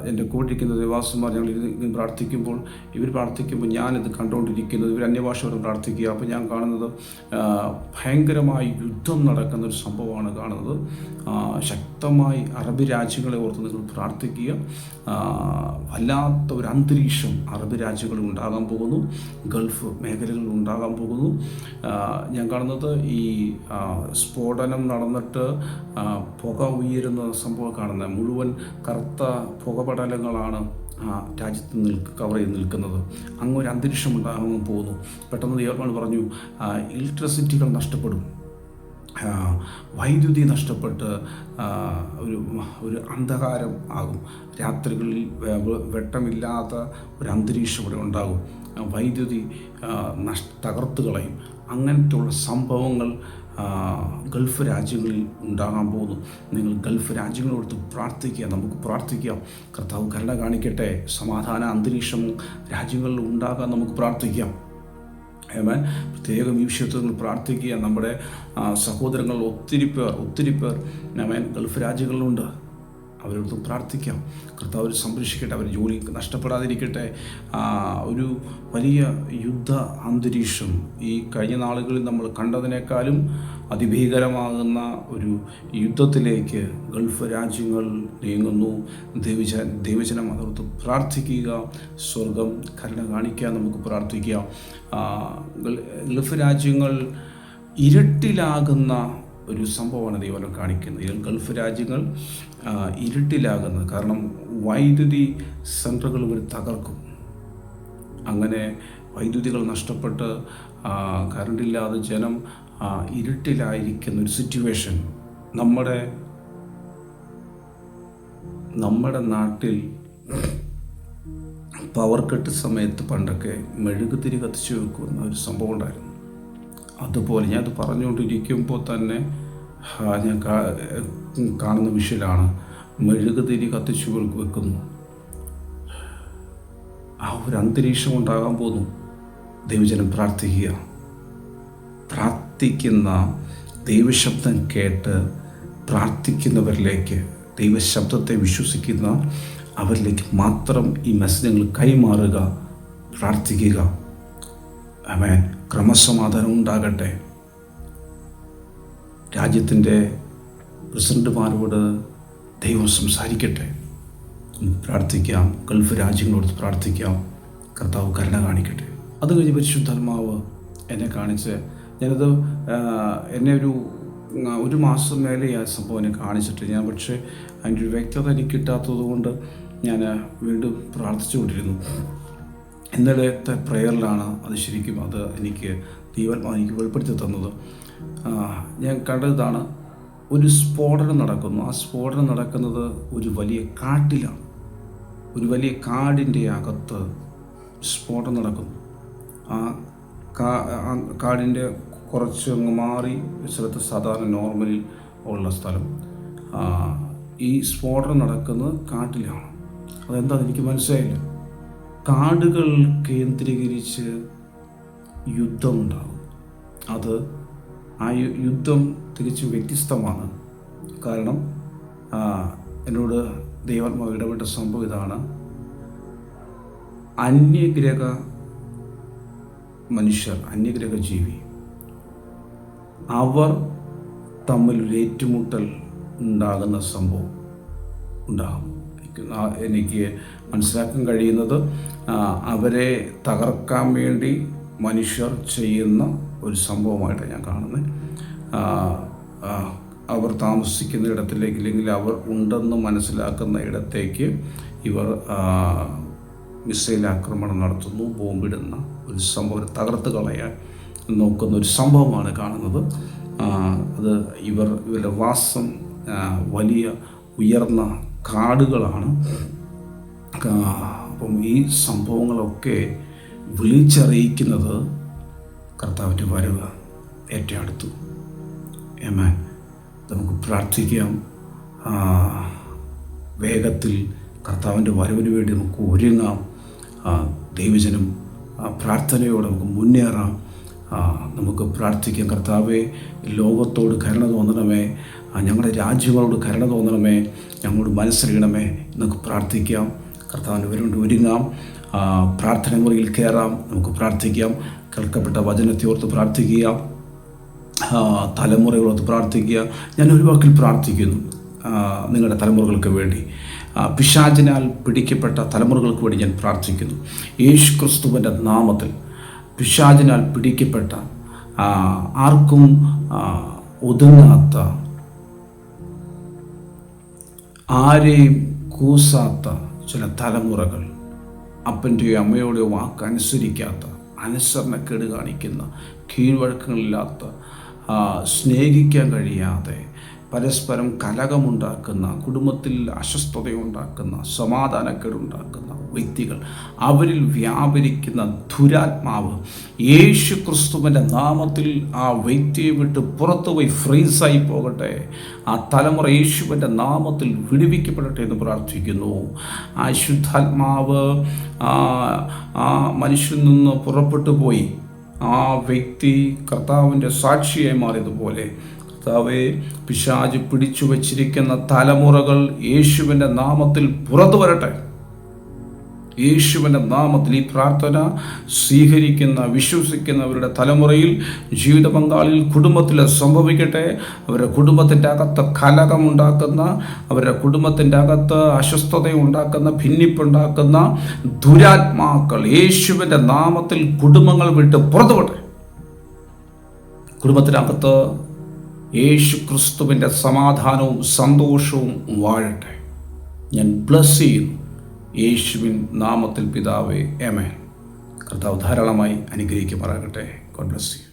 S1: എൻ്റെ കൂട്ടിരിക്കുന്ന ദേവാസന്മാർ ഞങ്ങൾ ഇത് പ്രാർത്ഥിക്കുമ്പോൾ, ഇവർ പ്രാർത്ഥിക്കുമ്പോൾ ഞാനിത് കണ്ടുകൊണ്ടിരിക്കുന്നത്, ഇവർ അന്യഭാഷയോട് പ്രാർത്ഥിക്കുക. അപ്പോൾ ഞാൻ കാണുന്നത് ഭയങ്കരമായി യുദ്ധം നടക്കുന്ന ഒരു സംഭവമാണ് കാണുന്നത്. ശക്തമായി അറബ് രാജ്യങ്ങളെ ഓർത്ത് നിങ്ങൾ പ്രാർത്ഥിക്കുക. വല്ലാത്ത ഒരു അന്തരീക്ഷം അറബ് രാജ്യങ്ങളിൽ ഉണ്ടാകാൻ പോകുന്നു, ഗൾഫ് മേഖലകളിൽ ഉണ്ടാകാൻ പോകുന്നു. ഞാൻ കാണുന്നത് ഈ സ്ഫോടനം നടന്നിട്ട് പുക ഉയരുന്ന സംഭവം കാണുന്നത്, മുഴുവൻ കറുത്ത പുകപടലങ്ങളാണ് രാജ്യത്ത് കവർ ചെയ്ത് നിൽക്കുന്നത്. അങ്ങൊരു അന്തരീക്ഷം ഉണ്ടാകാൻ പോകുന്നു. പെട്ടെന്ന് ദൈവങ്ങൾ പറഞ്ഞു, ഇലക്ട്രിസിറ്റികൾ നഷ്ടപ്പെടും, വൈദ്യുതി നഷ്ടപ്പെട്ട് ഒരു അന്ധകാരം ആകും. രാത്രികളിൽ വെട്ടമില്ലാത്ത ഒരു അന്തരീക്ഷം ഇവിടെ ഉണ്ടാകും. വൈദ്യുതി തകർത്ത് കളയും. അങ്ങനത്തെയുള്ള സംഭവങ്ങൾ ഗൾഫ് രാജ്യങ്ങളിൽ ഉണ്ടാകാൻ പോകുന്നു. നിങ്ങൾ ഗൾഫ് രാജ്യങ്ങളോട് പ്രാർത്ഥിക്കുക. നമുക്ക് പ്രാർത്ഥിക്കാം, കർത്താവ് കരുണ കാണിക്കട്ടെ, സമാധാന അന്തരീക്ഷം രാജ്യങ്ങളിൽ ഉണ്ടാകാൻ നമുക്ക് പ്രാർത്ഥിക്കാം. ഏമാൻ. പ്രത്യേകം ഈ വിഷയത്തിൽ പ്രാർത്ഥിക്കുക. നമ്മുടെ സഹോദരങ്ങൾ ഒത്തിരി പേർ ഏമാൻ ഗൾഫ് രാജ്യങ്ങളിലുണ്ട്. അവരോട് പ്രാർത്ഥിക്കാം, കർത്താവ് സംരക്ഷിക്കട്ടെ, അവർ ജോലി നഷ്ടപ്പെടാതിരിക്കട്ടെ. ഒരു വലിയ യുദ്ധ അന്തരീക്ഷം ഈ കഴിഞ്ഞ നാളുകളിൽ നമ്മൾ കണ്ടതിനേക്കാളും അതിഭീകരമാകുന്ന ഒരു യുദ്ധത്തിലേക്ക് ഗൾഫ് രാജ്യങ്ങൾ നീങ്ങുന്നു. ദൈവജനം അതോർത്ത് പ്രാർത്ഥിക്കുക. സ്വർഗം കരുണ കാണിക്കാൻ നമുക്ക് പ്രാർത്ഥിക്കാം. ഗൾഫ് രാജ്യങ്ങൾ ഇരുട്ടിലാകുന്ന ഒരു സംഭവമാണ് ദൈവം കാണിക്കുന്നത്. ഗൾഫ് രാജ്യങ്ങൾ ഇരുട്ടിലാകുന്നത് കാരണം വൈദ്യുതി സെൻറ്ററുകൾ ഇവർ തകർക്കും. അങ്ങനെ വൈദ്യുതികൾ നഷ്ടപ്പെട്ട് കറണ്ടില്ലാതെ ജനം ഇരുട്ടിലായിരിക്കുന്ന ഒരു സിറ്റുവേഷൻ നമ്മുടെ നാട്ടിൽ പവർ കട്ട് സമയത്ത് പണ്ടൊക്കെ മെഴുകുതിരി കത്തിച്ച് വെക്കുന്ന ഒരു സംഭവം ഉണ്ടായിരുന്നു. അതുപോലെ ഞാനത് പറഞ്ഞുകൊണ്ടിരിക്കുമ്പോൾ തന്നെ ഞാൻ കാണുന്ന വിഷയമാണ്, മെഴുകുതിരി കത്തിച്ചു വെക്കുന്നു. ആ ഒരു അന്തരീക്ഷം ഉണ്ടാകാൻ പോകുന്നു. ദൈവജനം പ്രാർത്ഥിക്കുക. പ്രാർത്ഥിക്കുന്ന ദൈവശബ്ദം കേട്ട് പ്രാർത്ഥിക്കുന്നവരിലേക്ക്, ദൈവശബ്ദത്തെ വിശ്വസിക്കുന്ന അവരിലേക്ക് മാത്രം ഈ മെസ്സേജുകൾ കൈമാറുക. പ്രാർത്ഥിക്കുക. ആമേൻ. ക്രമസമാധാനം ഉണ്ടാകട്ടെ. രാജ്യത്തിൻ്റെ പ്രസിഡന്റുമാരോട് ദൈവം സംസാരിക്കട്ടെ. പ്രാർത്ഥിക്കാം. ഗൾഫ് രാജ്യങ്ങളോട് പ്രാർത്ഥിക്കാം. കർത്താവ് കരുണ കാണിക്കട്ടെ. അത് കഴിഞ്ഞ് പരിശുദ്ധാത്മാവ് എന്നെ കാണിച്ച്, ഞാനത് എന്നെ ഒരു മാസം മേലെ ആ സംഭവം എന്നെ കാണിച്ചിട്ട് ഞാൻ, പക്ഷേ അതിൻ്റെ ഒരു വ്യക്തത എനിക്ക് കിട്ടാത്തത് കൊണ്ട് ഞാൻ വീണ്ടും പ്രാർത്ഥിച്ചുകൊണ്ടിരുന്നു. ഇന്നലത്തെ പ്രയറിലാണ് അത് ശരിക്കും അത് എനിക്ക് ദൈവാത്മാവ് എനിക്ക് വെളിപ്പെടുത്തി തന്നത്. ഞാൻ കണ്ടതാണ്, ഒരു സ്ഫോടനം നടക്കുന്നു. ആ സ്ഫോടനം നടക്കുന്നത് ഒരു വലിയ കാട്ടിലാണ്. ഒരു വലിയ കാടിൻ്റെ അകത്ത് സ്ഫോടനം നടക്കുന്നു. ആ കാടിൻ്റെ കുറച്ച് അങ്ങ് മാറി സ്ഥലത്ത് സാധാരണ നോർമലി ഉള്ള സ്ഥലം, ഈ സ്ഫോടനം നടക്കുന്നത് കാട്ടിലാണ്. അതെന്താണെന്ന് എനിക്ക് മനസ്സിലായില്ല. കാടുകൾ കേന്ദ്രീകരിച്ച് യുദ്ധമുണ്ടാകും. അത് ആ യുദ്ധം തികച്ചും വ്യത്യസ്തമാണ്. കാരണം എന്നോട് ദൈവാത്മാവ് ഇടപെട്ട സംഭവം ഇതാണ്. അന്യഗ്രഹ മനുഷ്യർ, അന്യഗ്രഹ ജീവി, അവർ തമ്മിൽ ഒരു ഏറ്റുമുട്ടൽ ഉണ്ടാകുന്ന സംഭവം ഉണ്ടാകും. എനിക്ക് മനസ്സിലാക്കാൻ കഴിയുന്നത് അവരെ തകർക്കാൻ വേണ്ടി മനുഷ്യർ ചെയ്യുന്ന ഒരു സംഭവമായിട്ടാണ് ഞാൻ കാണുന്നത്. അവർ താമസിക്കുന്ന ഇടത്തിലേക്ക്, അല്ലെങ്കിൽ അവർ ഉണ്ടെന്ന് മനസ്സിലാക്കുന്ന ഇടത്തേക്ക് ഇവർ മിസൈൽ ആക്രമണം നടത്തുന്നു, ബോംബിടുന്ന ഒരു സംഭവം, തകർത്ത് കളയാൻ നോക്കുന്ന ഒരു സംഭവമാണ് കാണുന്നത്. അത് ഇവരുടെ വാസം വലിയ ഉയർന്ന കാടുകളാണ്. അപ്പം ഈ സംഭവങ്ങളൊക്കെ വിളിച്ചറിയിക്കുന്നത് കർത്താവിൻ്റെ വരവ് ഏറ്റവും അടുത്തു. ആമേൻ. നമുക്ക് പ്രാർത്ഥിക്കാം. വേഗത്തിൽ കർത്താവിൻ്റെ വരവിന് വേണ്ടി നമുക്ക് ഒരുങ്ങാം. ദൈവജനം പ്രാർത്ഥനയോടെ നമുക്ക് മുന്നേറാം. നമുക്ക് പ്രാർത്ഥിക്കാം. കർത്താവേ, ലോകത്തോട് കരുണ തോന്നണമേ, ഞങ്ങളുടെ രാജ്യങ്ങളോട് കരുണ തോന്നണമേ, ഞങ്ങളോട് മനസ്സറിയണമേ. നമുക്ക് പ്രാർത്ഥിക്കാം. കർത്താവിൻ്റെ വരവിന് ഒരുങ്ങാം. പ്രാർത്ഥന മുറിയിൽ കയറാം. നമുക്ക് പ്രാർത്ഥിക്കാം. കേൾക്കപ്പെട്ട വചനത്തെ ഓർത്ത് പ്രാർത്ഥിക്കുക. തലമുറകളോർത്ത് പ്രാർത്ഥിക്കുക. ഞാൻ ഒരു വാക്കിൽ പ്രാർത്ഥിക്കുന്നു നിങ്ങളുടെ തലമുറകൾക്ക് വേണ്ടി. പിശാചിനാൽ പിടിക്കപ്പെട്ട തലമുറകൾക്ക് വേണ്ടി ഞാൻ പ്രാർത്ഥിക്കുന്നു. യേശു ക്രിസ്തുവിൻ്റെ നാമത്തിൽ പിശാചിനാൽ പിടിക്കപ്പെട്ട ആർക്കും ഒതുങ്ങാത്ത, ആരെയും കൂസാത്ത ചില തലമുറകൾ, അപ്പൻ്റെയോ അമ്മയോടെയോ വാക്ക് അനുസരിക്കാത്ത, അനുസരണക്കേട് കാണിക്കുന്ന, കീഴ്വഴക്കങ്ങളില്ലാത്ത, സ്നേഹിക്കാൻ കഴിയാതെ പരസ്പരം കലഹമുണ്ടാക്കുന്ന, കുടുംബത്തിൽ അസ്വസ്ഥതയുണ്ടാക്കുന്ന, സമാധാനക്കേടുണ്ടാക്കുന്ന വ്യക്തികൾ, അവരിൽ വ്യാപരിക്കുന്ന ദുരാത്മാവ് യേശു ക്രിസ്തുവിൻ്റെ നാമത്തിൽ ആ വ്യക്തിയെ വിട്ട് പുറത്തുപോയി ഫ്രീസായി പോകട്ടെ. ആ തലമുറ യേശുവിൻ്റെ നാമത്തിൽ വിടുവിക്കപ്പെടട്ടെ എന്ന് പ്രാർത്ഥിക്കുന്നു. ആ ശുദ്ധാത്മാവ് ആ മനുഷ്യനിൽ നിന്ന് പുറപ്പെട്ടു പോയി ആ വ്യക്തി കർത്താവിൻ്റെ സാക്ഷിയായി മാറിയതുപോലെ കർത്താവേ, പിശാച് പിടിച്ചു വച്ചിരിക്കുന്ന തലമുറകൾ യേശുവിൻ്റെ നാമത്തിൽ പുറത്തു വരട്ടെ. യേശുവിൻ്റെ നാമത്തിൽ ഈ പ്രാർത്ഥന സ്വീകരിക്കുന്ന, വിശ്വസിക്കുന്നവരുടെ തലമുറയിൽ, ജീവിത പങ്കാളിയിൽ, കുടുംബത്തിൽ സംഭവിക്കട്ടെ. അവരുടെ കുടുംബത്തിൻ്റെ അകത്ത് കലഹമുണ്ടാക്കുന്ന, അവരുടെ കുടുംബത്തിൻ്റെ അകത്ത് അസ്വസ്ഥതയുണ്ടാക്കുന്ന, ഭിന്നിപ്പുണ്ടാക്കുന്ന ദുരാത്മാക്കൾ യേശുവിൻ്റെ നാമത്തിൽ കുടുംബങ്ങൾ വിട്ട് പുറത്തുവിട്ടെ. കുടുംബത്തിനകത്ത് യേശു ക്രിസ്തുവിൻ്റെ സമാധാനവും സന്തോഷവും വാഴട്ടെ. ഞാൻ ബ്ലസ് ചെയ്യുന്നു യേശുവിൻ നാമത്തിൽ പിതാവേ, ആമേൻ. കർത്താവ് ധാരാളമായി അനുഗ്രഹിക്കുമാറാകട്ടെ. God bless you.